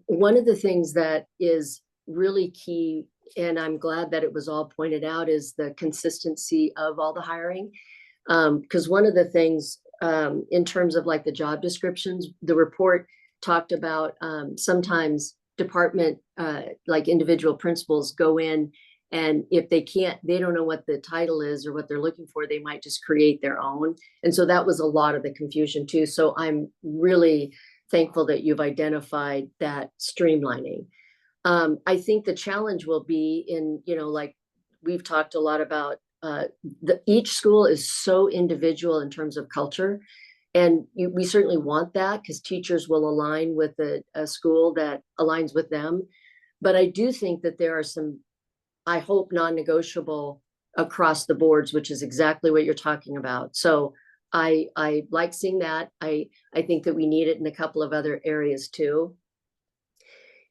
One of the things that is really key, and I'm glad that it was all pointed out, is the consistency of all the hiring. Because one of the things in terms of like the job descriptions, the report talked about sometimes department, like individual principals go in, and if they don't know what the title is or what they're looking for, they might just create their own. And so that was a lot of the confusion too. So I'm really thankful that you've identified that streamlining. I think the challenge will be in, you know, like we've talked a lot about, each school is so individual in terms of culture. And we certainly want that because teachers will align with a school that aligns with them. But I do think that there are some, I hope, non-negotiable across the boards, which is exactly what you're talking about. So I like seeing that. I think that we need it in a couple of other areas too.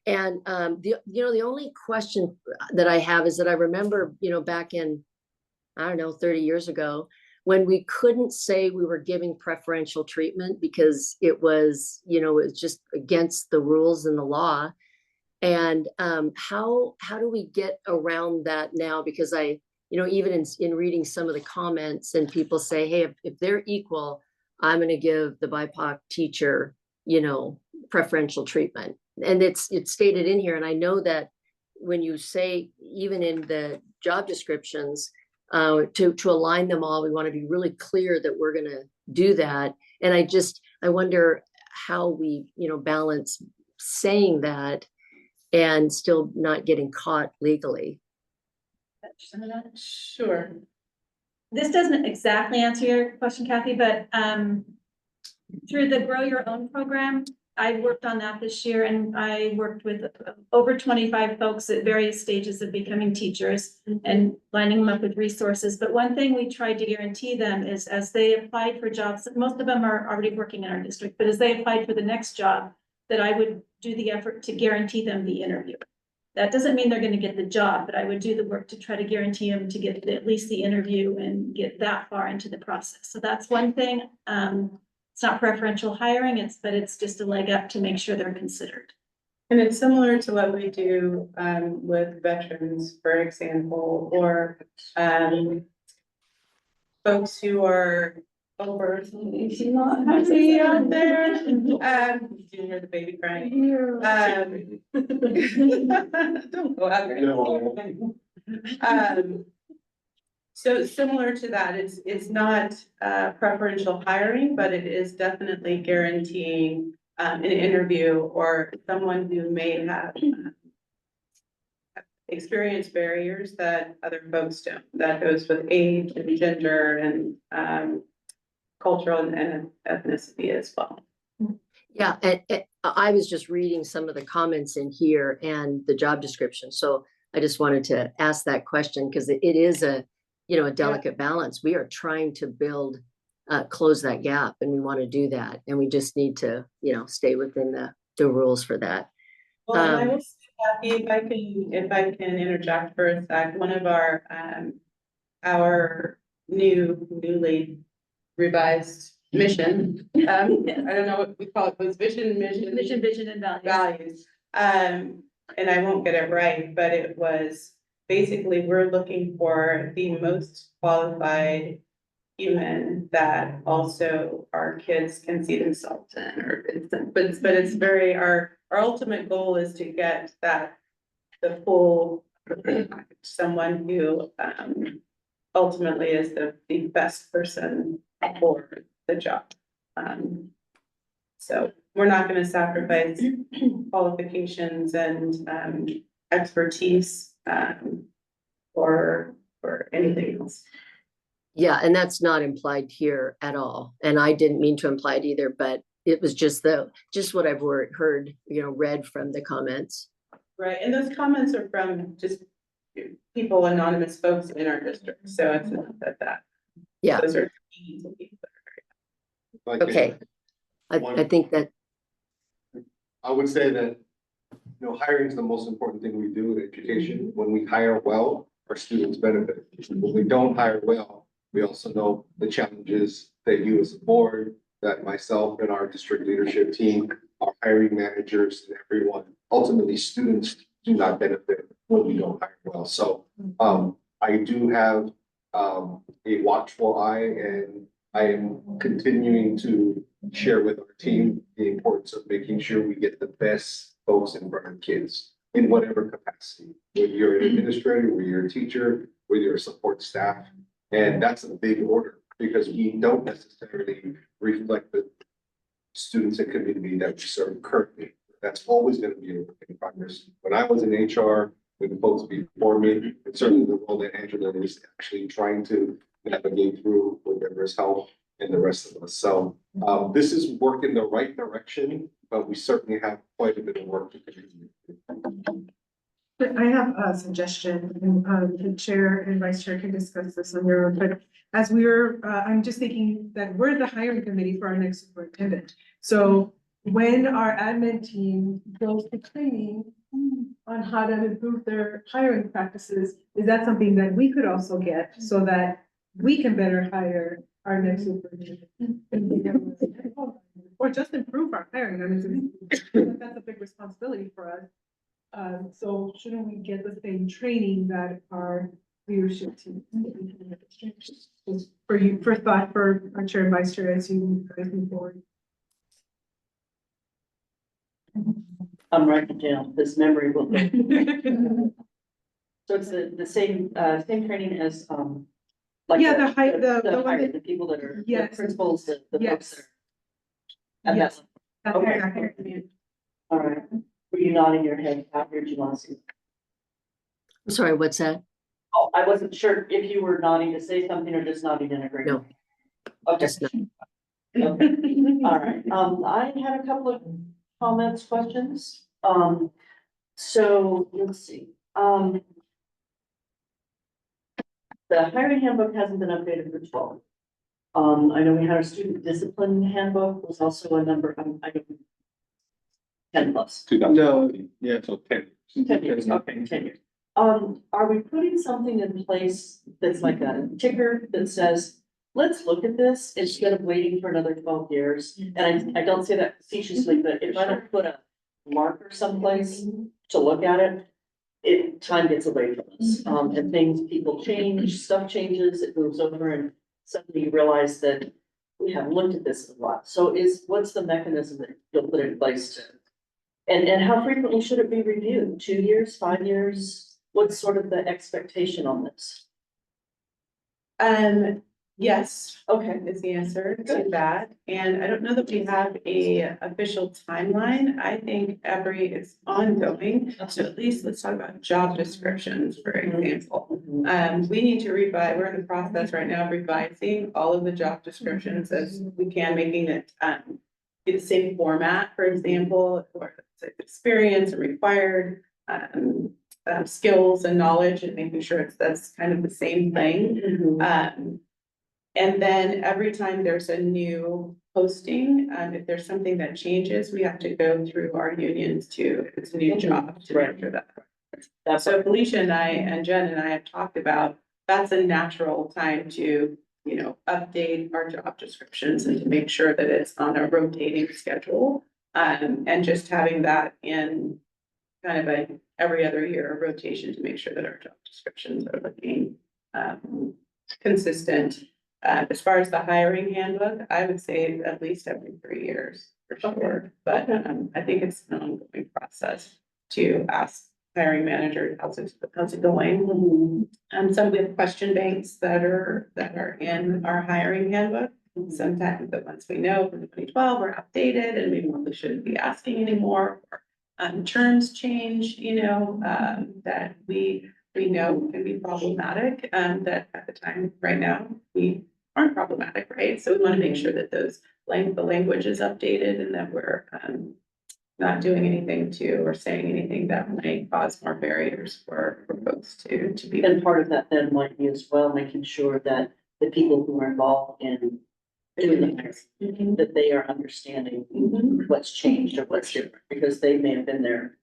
And the only question that I have is that I remember, you know, back in, I don't know, 30 years ago, when we couldn't say we were giving preferential treatment because it was, you know, it was just against the rules and the law. And how do we get around that now? Because even in reading some of the comments, and people say, hey, if they're equal, I'm going to give the BIPOC teacher, you know, preferential treatment. And it's stated in here. And I know that when you say, even in the job descriptions, to align them all, we want to be really clear that we're going to do that. And I wonder how we, you know, balance saying that and still not getting caught legally. Sure. this doesn't exactly answer your question, Kathy, but, through the Grow Your Own program, I worked on that this year and I worked with over 25 folks at various stages of becoming teachers and lining them up with resources. But one thing we tried to guarantee them is as they applied for jobs, most of them are already working in our district, but as they applied for the next job, that I would do the effort to guarantee them the interview. That doesn't mean they're going to get the job, but I would do the work to try to guarantee them to get at least the interview and get that far into the process. So that's one thing. It's not preferential hiring, but it's just a leg up to make sure they're considered. And it's similar to what we do with veterans, for example, or folks who are over. Happy out there. You hear the baby crying. Don't go out there. So similar to that, it's not preferential hiring, but it is definitely guaranteeing an interview or someone who may have experienced barriers that other folks don't. That goes with age and gender and cultural and ethnicity as well. Yeah, and I was just reading some of the comments in here and the job description. So I just wanted to ask that question because it is a delicate balance. We are trying to close that gap, and we want to do that. And we just need to, stay within the rules for that. Well, and I will say, Kathy, if I can interject for a sec, one of our newly revised mission, I don't know what we call it, was vision, mission, vision and values. And I won't get it right, but it was basically, we're looking for the most qualified human that also our kids can see themselves in, but it's very, our ultimate goal is to get the full, someone who ultimately is the best person for the job. So we're not going to sacrifice qualifications and expertise or anything else. Yeah, and that's not implied here at all. And I didn't mean to imply it either, but it was just what I've heard, read from the comments. Right, and those comments are from just people, anonymous folks in our district. So it's not that. Yeah. Those are okay. I think that. I would say that, hiring is the most important thing we do in education. When we hire well, our students benefit. When we don't hire well, we also know the challenges that you as a board, that myself and our district leadership team, our hiring managers and everyone, ultimately students do not benefit when we don't hire well. So I do have a watchful eye, and I am continuing to share with our team the importance of making sure we get the best folks in front of kids in whatever capacity, whether you're an administrator, whether you're a teacher, whether you're a support staff. And that's a big order because we don't necessarily reflect the students and community that we serve currently. That's always going to be a work in progress. When I was in HR, with folks before me, and certainly the role that Angela is actually trying to navigate through with Everest Health and the rest of us. So this is work in the right direction, but we certainly have quite a bit of work to do. I have a suggestion, and the chair and vice chair can discuss this on your own, but as I'm just thinking that we're the hiring committee for our next superintendent. So when our admin team goes to training on how to improve their hiring practices, is that something that we could also get so that we can better hire our next superintendent? Or just improve our hiring? I mean, that's a big responsibility for us. So shouldn't we get the same training that our leadership team? For thought for our chair and vice chair as you guys move forward. I'm writing it down, this memory will go. So it's the same training as, like. Yeah, the people that are, the yes. principals, the folks Yes. that are. Yes. Okay. Exactly. All right, were you nodding your head? I heard you last. I'm sorry, what's that? Oh, I wasn't sure if you were nodding to say something or just nodding in agreement. Okay. Just not. Okay. All right, I had a couple of comments, questions. So let's see, the hiring handbook hasn't been updated for 12. I know we had our student discipline handbook was also a number, I don't. 10 plus. No, yeah. So 10. 10 years, okay, 10 years. Are we putting something in place that's like a ticker that says, let's look at this instead of waiting for another 12 years? And I don't say that facetiously, but if I don't put a marker someplace to look at it, time gets away from us. And things, people change, stuff changes, it moves over and suddenly you realize that we haven't looked at this a lot. So what's the mechanism that you'll put in place to? And how frequently should it be reviewed? 2 years, 5 years? What's sort of the expectation on this? Yes, Okay. is the answer to that. And I don't know that we have a official timeline. I think it's ongoing. So at least let's talk about job descriptions, for example. We need to revise, we're in the process right now of revising all of the job descriptions as we can, making it be the same format, for example, or experience and required skills and knowledge, and making sure that's kind of the same thing. And then every time there's a new posting, if there's something that changes, we have to go through our unions if it's a new job to make sure that. So Felicia and I, and Jen and I have talked about, that's a natural time to, update our job descriptions and to make sure that it's on a rotating schedule. And just having that in kind of every other year rotation to make sure that our job descriptions are looking consistent. As far as the hiring handbook, I would say at least every 3 years for sure. But I think it's an ongoing process to ask hiring manager, how's it going? Some we have question banks that are in our hiring handbook. Sometimes the ones we know from 2012 are outdated and we probably shouldn't be asking anymore. Terms change, that we know can be problematic, that at the time right now, we aren't problematic, right? So we want to make sure that the language is updated and that we're not doing anything or saying anything that might cause more barriers for folks to be. And part of that then might be as well, making sure that the people who are involved in doing the that they are understanding what's changed or what's different, because they may have been there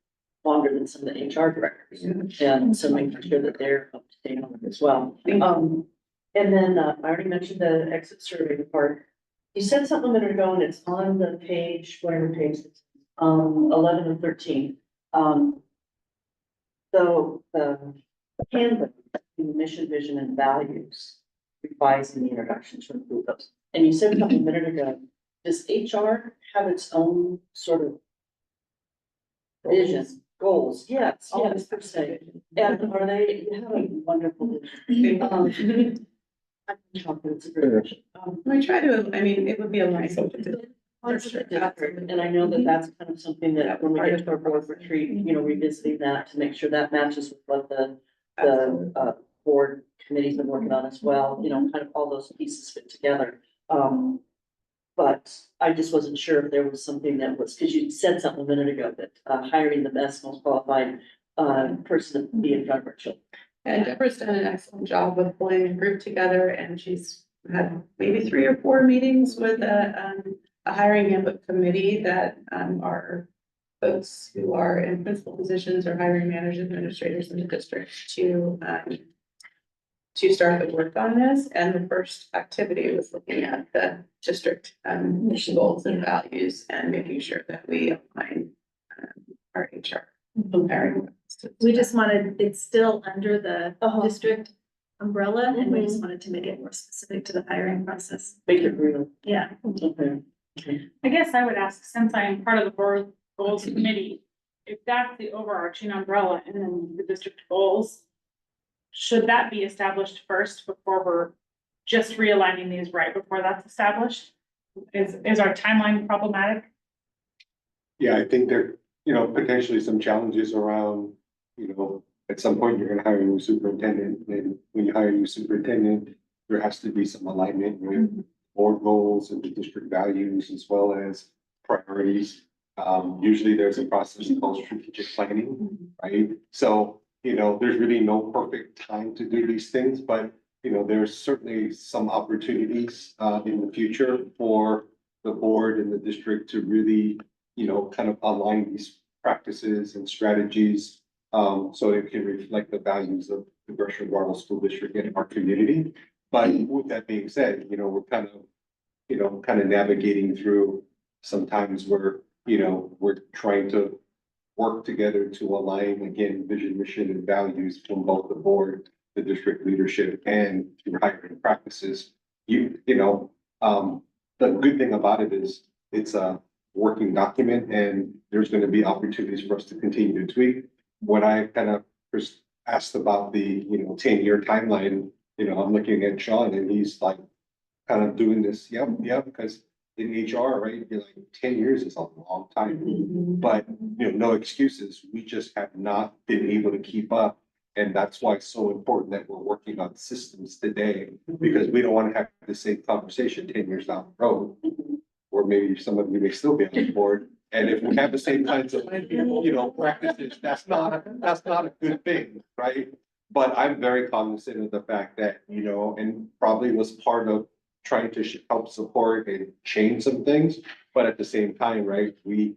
longer than some of the HR directors. And so making sure that they're up to date on it as well. And then I already mentioned the exit survey part. You said something a minute ago, and it's on the page, whatever page it's 11 and 13. So the handbook, the mission, vision, and values, revising the introduction to include those. And you said something a minute ago, does HR have its own sort of vision, goals? Yes, per se. And are they, you have a wonderful vision. Chocolate's a great vision. We try to, it would be a nice. And I know that that's kind of something that when we get to our board retreat, revisiting that to make sure that matches with what the board committee's been working on as well, kind of all those pieces fit together. But I just wasn't sure if there was something that was, because you said something a minute ago that hiring the best, most qualified person to be in front of our children. And Deborah's done an excellent job with pulling a group together, and she's had maybe 3 or 4 meetings with a hiring handbook committee that are folks who are in principal positions or hiring managers, administrators in the district to start the work on this. And the first activity was looking at the district mission goals and values and making sure that we align our HR hiring. We just wanted, it's still under the district umbrella, and we just wanted to make it more specific to the hiring process. Make it real. Yeah. Okay. I guess I would ask, since I am part of the board goals committee, if that's the overarching umbrella and then the district goals, should that be established first before we're just realigning these right before that's established? Is our timeline problematic? Yeah, I think there, potentially some challenges around, At some point, you're gonna hire a new superintendent, and when you hire a new superintendent, there has to be some alignment with board goals and the district values as well as priorities. Usually there's a process called strategic planning, right? So, there's really no perfect time to do these things, but, there's certainly some opportunities, in the future for the board and the district to really, kind of align these practices and strategies, so it can reflect the values of the Gresham Barlow School District and our community. But with that being said, we're kind of navigating through sometimes where, we're trying to work together to align, again, vision, mission, and values from both the board, the district leadership, and through hiring practices. The good thing about it is it's a working document and there's going to be opportunities for us to continue to tweak. When I kind of first asked about the, 10-year timeline, I'm looking at Sean and he's like kind of doing this, because in HR, right, you're like 10 years is a long time, but no excuses. We just have not been able to keep up. And that's why it's so important that we're working on systems today, because we don't want to have the same conversation 10 years down the road. Or maybe some of you may still be on the board. And if we have the same kinds of, practices, that's not a good thing, right? But I'm very cognizant of the fact that, and probably was part of trying to help support and change some things. But at the same time, right, we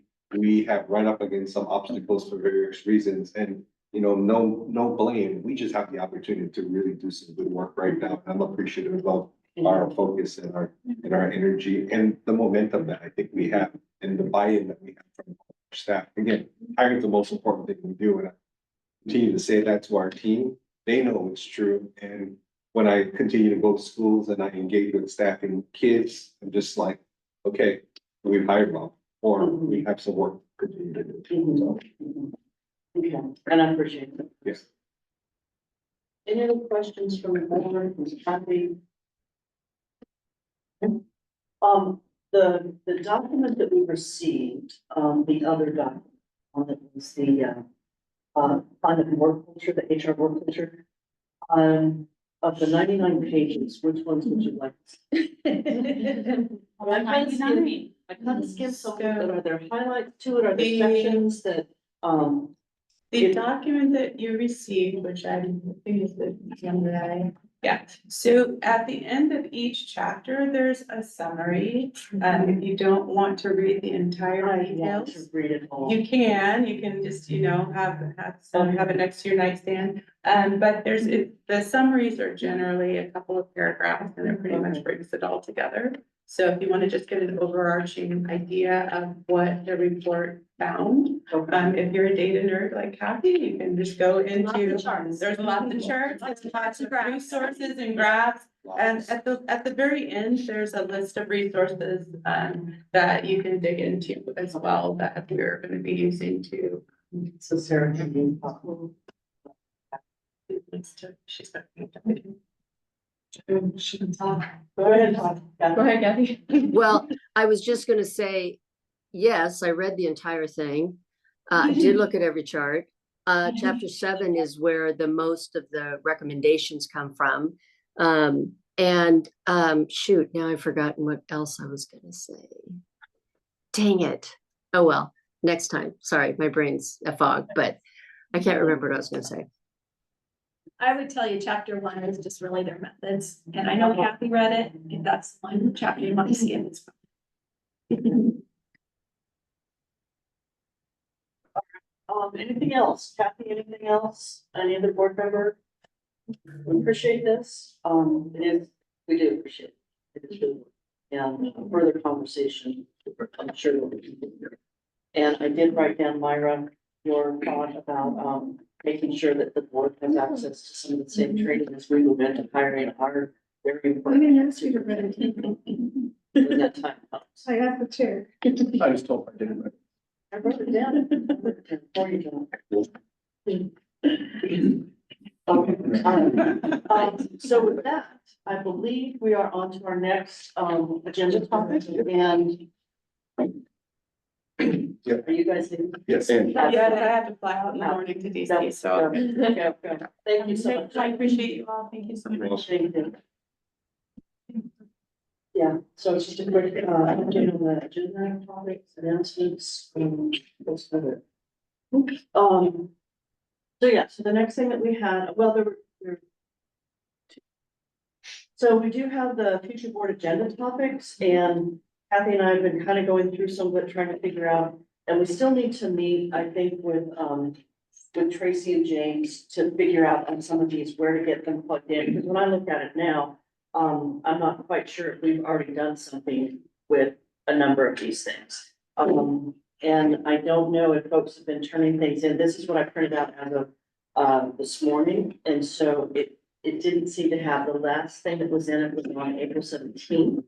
have run up against some obstacles for various reasons. And no blame. We just have the opportunity to really do some good work right now. I'm appreciative of our focus and our energy and the momentum that I think we have and the buy-in that we have from our staff. Again, hiring is the most important thing we do. And I continue to say that to our team. They know it's true. And when I continue to go to schools and I engage with staff and kids, I'm just like, okay, we've hired well, or we have some work to continue to do. So, Okay, and I appreciate that. yes. Any other questions from the board, from Kathy? The document that we received, the other document, that was the, on the work culture, the HR work culture. Of the 99 pages, which ones would you like? I kind of skimmed some, but are there highlights to it? Are there sections that, The document that you received, which I think is the number yeah. So at the end of each chapter, there's a summary. If you don't want to read the entire details, read it all. you can just, have it next to your nightstand. But the summaries are generally a couple of paragraphs and it pretty much brings it all together. So if you want to just get an overarching idea of what the report found, if you're a data nerd like Kathy, you can just go into, there's lots of charts, lots of resources and graphs. And at the very end, there's a list of resources that you can dig into as well that we're going to be using to. So Sarah, can you talk? She's She can talk. Go ahead, Kathy. Well, I was just gonna say, yes, I read the entire thing. I did look at every chart. Chapter 7 is where the most of the recommendations come from. Shoot, now I've forgotten what else I was gonna say. Dang it. Oh, well, next time. Sorry, my brain's a fog, but I can't remember what I was gonna say. I would tell you chapter 1 is just really their methods, and I know Kathy read it, if that's one chapter you want to skip. Anything else? Kathy, anything else? Any other board member? We appreciate this. We do appreciate it. It is really, and further conversation, I'm sure will be continued. And I did write down, Myra, your thought about, making sure that the board has access to some of the same training as we move into hiring our very important. I didn't ask you to read it. When that time comes. I asked the chair. I just told her I didn't. I wrote it down. For you, John. Okay. So with that, I believe we are on to our next agenda topic, and Are you guys? leaving? Yes. I have to fly out in the morning to DC, so. Okay, okay. Thank you so much. I appreciate you all. Thank you so much. Thank you. Yeah, so it's just a quick, update on the agenda topics, announcements, those other. So yeah, so the next thing that we had, well, there were two. So we do have the future board agenda topics, and Kathy and I have been kind of going through some of it, trying to figure out, and we still need to meet, I think, with Tracy and James to figure out on some of these where to get them plugged in, because when I look at it now, I'm not quite sure if we've already done something with a number of these things. And I don't know if folks have been turning things in. This is what I printed out as of this morning, and so it didn't seem to have the last thing that was in it was on April 17th,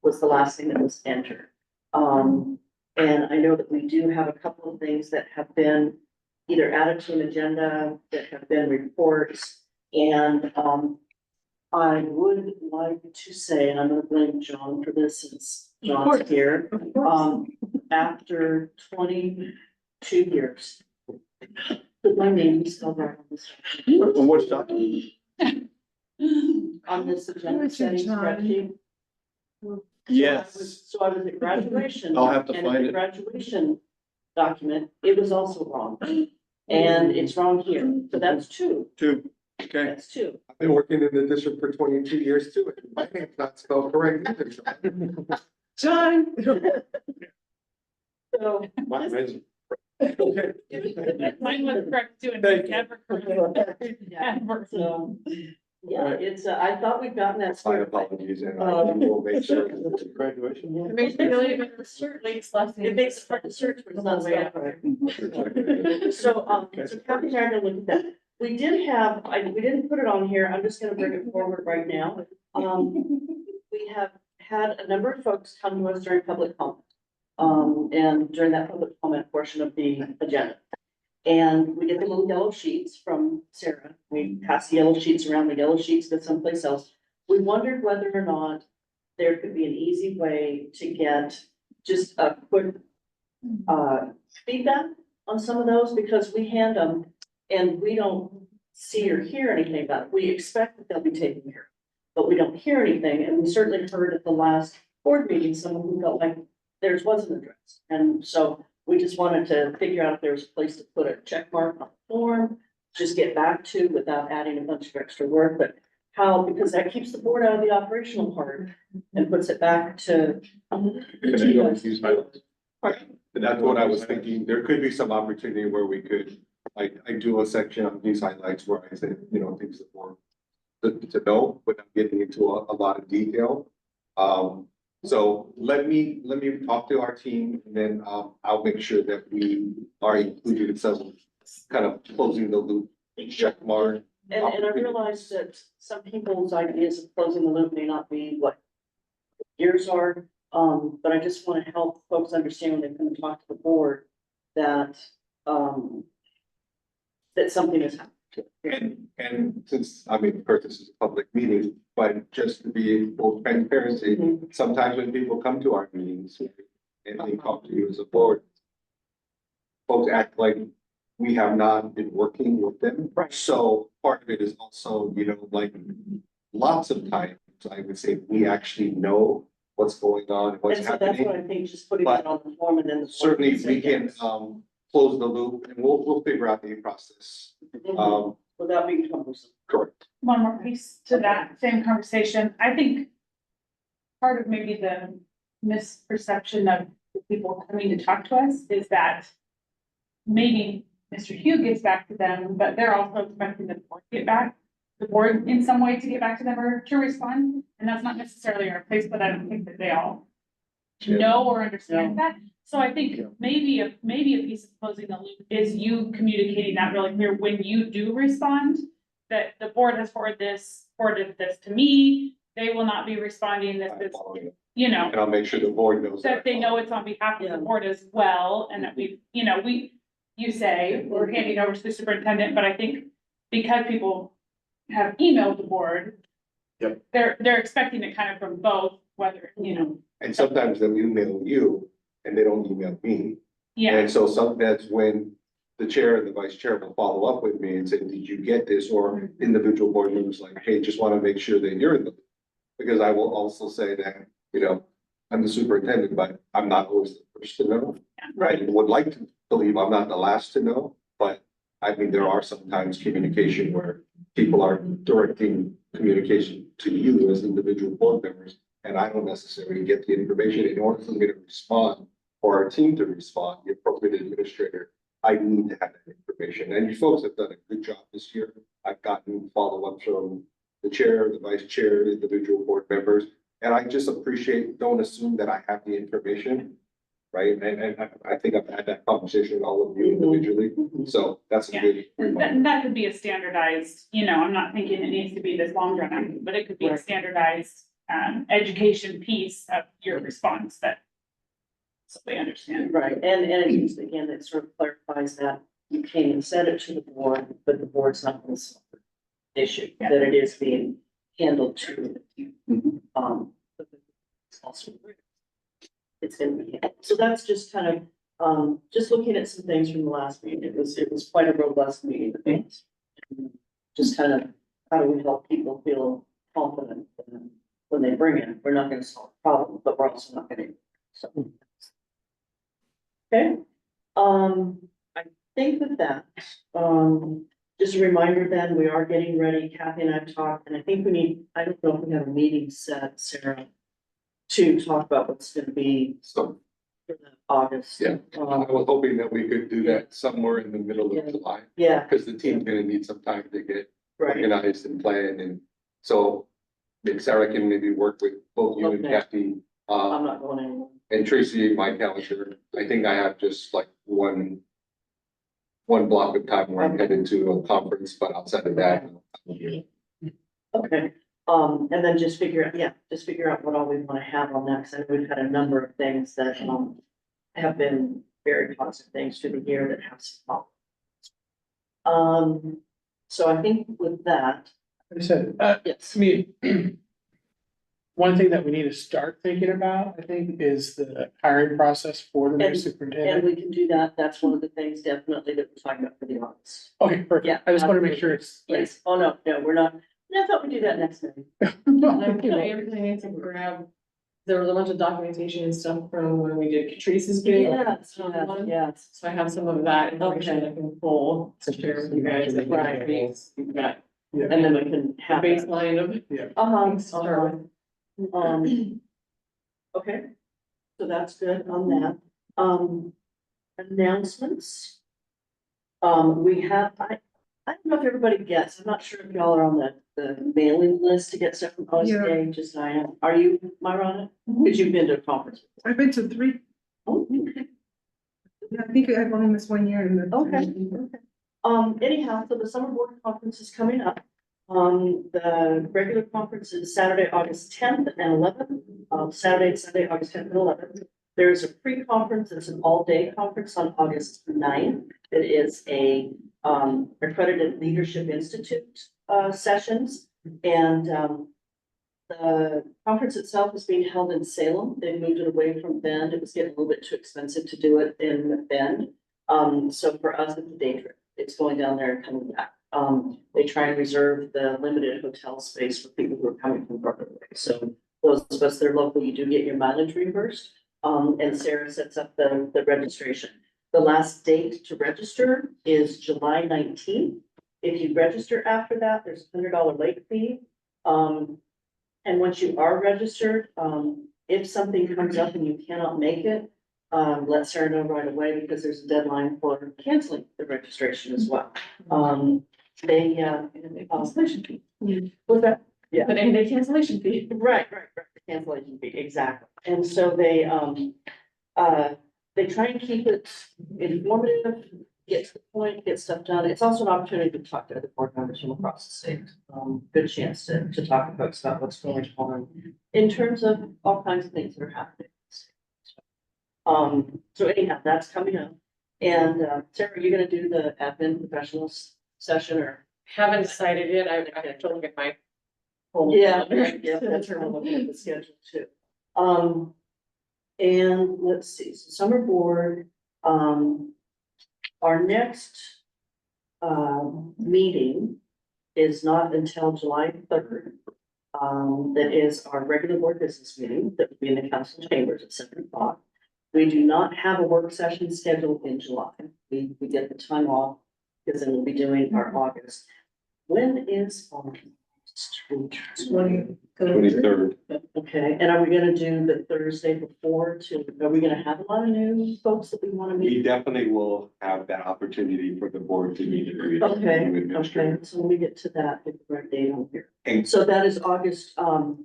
was the last thing that was entered. And I know that we do have a couple of things that have been either added to an agenda, that have been reports, and I would like to say, and I'm gonna blame John for this since John's here, after 22 years. Put my name spelled out on this. On which document? On this agenda setting spreadsheet. Yes. So I was at graduation. I'll have to and in find the it. Graduation document, it was also wrong. And it's wrong here, so that's two, Two, okay. that's two. I've been working in the district for 22 years too. and My name's not spelled correct either. John. So. Mine was correct too, and Thank you. never correct. Yeah, Ever. so, yeah, it's, I thought we'd gotten that. My squared away. apologies, and I will make sure that it's a graduation. It makes me really good for shirt links left. It makes it hard to search, but it's not spelled right. So, so Kathy and I are gonna look at that. We did have, we didn't put it on here, I'm just gonna bring it forward right now. We have had a number of folks come to us during public comment. And during that public comment portion of the agenda. And we get the little yellow sheets from Sarah. We pass the yellow sheets around, the yellow sheets to someplace else. We wondered whether or not there could be an easy way to get just a quick feedback on some of those, because we hand them and we don't see or hear anything about it. We expect that they'll be taken care of, but we don't hear anything. And we certainly heard at the last board meeting, someone who felt like theirs wasn't addressed. And so we just wanted to figure out if there was a place to put a check mark on the form, just get back to without adding a bunch of extra work, but how, because that keeps the board out of the operational part and puts it back to. That's what I was thinking. There could be some opportunity where we could, I do a section on these highlights where I say, things that were to know, without getting into a lot of detail. So let me talk to our team, and then I'll make sure that we are included in some kind of closing the loop check mark. And I realize that some people's ideas of closing the loop may not be what yours are, but I just want to help folks understand when they come and talk to the board that that something is happening. And since, of course, this is a public meeting, but just to be full transparency, sometimes when people come to our meetings and they talk to you as a board, folks act like we have not been working with them. Right. So part of it is also, like lots of times, I would say, we actually know what's going on, what's And so that's what I happening. think, just putting it on the form and then. the board Certainly, say we can yes. close the loop, and we'll figure out the process. Without being cumbersome. Correct. One more piece to that same conversation. I think part of maybe the misperception of the people coming to talk to us is that maybe Mr. Hugh gets back to them, but they're also expecting the board to get back, the board in some way to get back to them or to respond. And that's not necessarily our place, but I don't think that they all know or understand that. So I think maybe a piece of closing the loop is you communicating that really clear when you do respond, that the board has forwarded this to me. They will not be responding this, And I'll make sure the board knows that they know it's on behalf of the board as well, and that you say, we're handing over to the superintendent, but I think because people have emailed the board. Yep. They're expecting it kind of from both, whether, And sometimes they'll email you and they don't email me. Yeah, And so that's when the chair and the vice chair will follow up with me and say, did you get this? Or individual board members like, hey, just want to make sure that you're in the. Because I will also say that, I'm the superintendent, but I'm not always the first to know. I would like to believe I'm not the last to know, but I mean, there are sometimes communication where people are directing communication to you as individual board members. And I don't necessarily get the information in order for me to respond or our team to respond, the appropriate administrator. I need to have that information. And you folks have done a good job this year. I've gotten follow-ups from the chair, the vice chair, the individual board members. And I just appreciate, don't assume that I have the information, right? And I think I've had that conversation with all of you individually. So that's a good. that could be a standardized, I'm not thinking it needs to be this long drawn out, but it could be a standardized education piece of your response that. So they understand. Right, and it just, again, it sort of clarifies that you came and said it to the board, but the board's not going to solve the issue, that it is being handled to. It's also. It's gonna be, so that's just kind of, just looking at some things from the last meeting, it was quite a robust meeting. Just kind of, how do we help people feel confident when they bring it, we're not gonna solve the problem, but we're also not gonna, so. Okay, I think with that, just a reminder then, we are getting ready, Kathy and I've talked, and I think I don't know if we have a meeting set, Sarah, to talk about what's gonna be So, for the August. yeah, I was hoping that we could do that somewhere in the middle of July. Yeah, Because the team's gonna need some time to get right, organized and planned, and so maybe Sarah can maybe work with both you and Okay. Kathy. I'm not going anywhere. And Tracy, my calendar, I think I have just like one block of time where I'm headed to a conference, but outside of that. Okay, and then just figure out what all we wanna have on that, because I know we've had a number of things that, have been very positive things through the year that have some problems. So I think with that, I said, yes, to me, one thing that we need to start thinking about, I think, is the hiring process for the new and superintendent. we can do that, that's one of the things definitely that we're talking about for the office. Okay, perfect. Yeah, I just want to make sure it's. Yes, oh, no, we're not, I thought we'd do that next meeting. I really need to grab, there was a bunch of documentation and stuff from when we did Catrice's bid. Yes, yes. So I have some of that information I can pull to share with you guys. Right. You've got Yeah. And then we can a have. baseline of things to start with. Okay, so that's good on that. Announcements. We have, I don't know if everybody gets, I'm not sure if y'all are on the mailing list to get stuff from OSBA, just I am. Are you, Myra, on it? Because you've been to a conference. I've been to 3. Oh, okay. Yeah, I think I've only missed 1 year in the. Okay. Anyhow, so the summer board conference is coming up. The regular conference is Saturday, August 10th and 11th, Saturday and Sunday, August 10th and 11th. There's a pre-conference, it's an all-day conference on August 9th. It is a, accredited leadership institute, sessions. And, the conference itself is being held in Salem. They moved it away from Bend. It was getting a little bit too expensive to do it in Bend. So for us, it's a day trip. It's going down there and coming back. They try and reserve the limited hotel space for people who are coming from further away. So those of us that are local, you do get your mileage reimbursed. And Sarah sets up the registration. The last date to register is July 19th. If you register after that, there's a $100 late fee. And once you are registered, if something comes up and you cannot make it, let Sarah know right away because there's a deadline for canceling the registration as well. Cancellation fee. What's that? Yeah. The name, the cancellation fee. Right, the cancellation fee, exactly. And so they try and keep it informative, get to the point, get stuff done. It's also an opportunity to talk to other board members from across the state. Good chance to talk to folks about what's going on in terms of all kinds of things that are happening. So anyhow, that's coming up. And Sarah, are you gonna do the admin professionals session or? Haven't decided yet. I have to look at my. whole Yeah, calendar. yeah, that's her looking at the schedule too. And let's see, so summer board, Our next meeting is not until July 3rd. That is our regular board business meeting that will be in the council chambers at 7 o'clock. We do not have a work session scheduled in July. We get the time off because then we'll be doing our August. When is August? 23rd. Okay, and are we gonna do the Thursday before to, are we gonna have a lot of new folks that we wanna We meet? definitely will have that opportunity for the board to meet and greet. Okay, new okay, administrators. so when we get to that, get the right date on here. And So that is August, 23rd.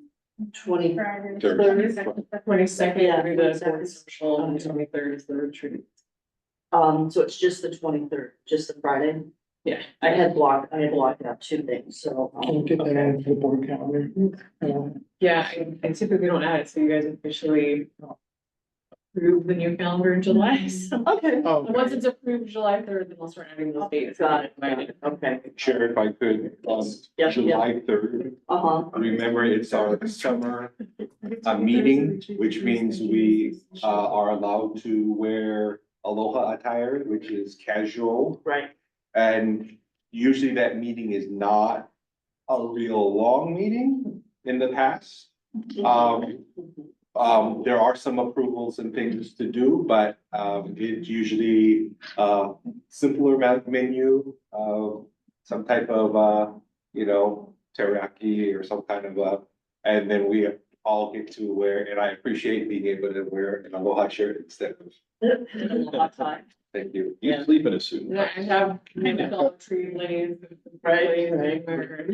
Twenty-second, Yeah, through the 22nd. board social, and 23rd is the retreat. So it's just the 23rd, just the Friday? Yeah. I had blocked out 2 things, so. Can get that in for the board calendar. Yeah, I typically don't add it, so you guys officially approve the new calendar in July, so. Okay. Oh, Once it's approved July 3rd, then we'll start adding those dates. Got it, okay. Chair, if I could, Yeah, July 3rd, remember it's our summer meeting, which means we are allowed to wear aloha attire, which is casual. Right. And usually that meeting is not a real long meeting in the past. There are some approvals and things to do, but it's usually simpler menu, some type of teriyaki or some kind of and then we all get to wear, and I appreciate being able to wear an aloha shirt instead of, thank you. You sleep in a suit. I have my Dollar Tree lays. Right.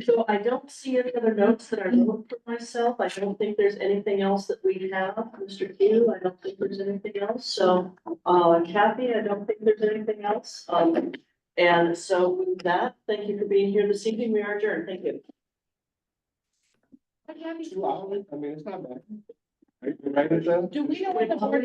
So I don't see any other notes that I wrote for myself. I don't think there's anything else that we have, Mr. Q. I don't think there's anything else. So, Kathy, I don't think there's anything else. And so with that, thank you for being here this evening. We are adjourned. Thank you. 2 hours, I mean, it's not bad. Right, Do we know what the board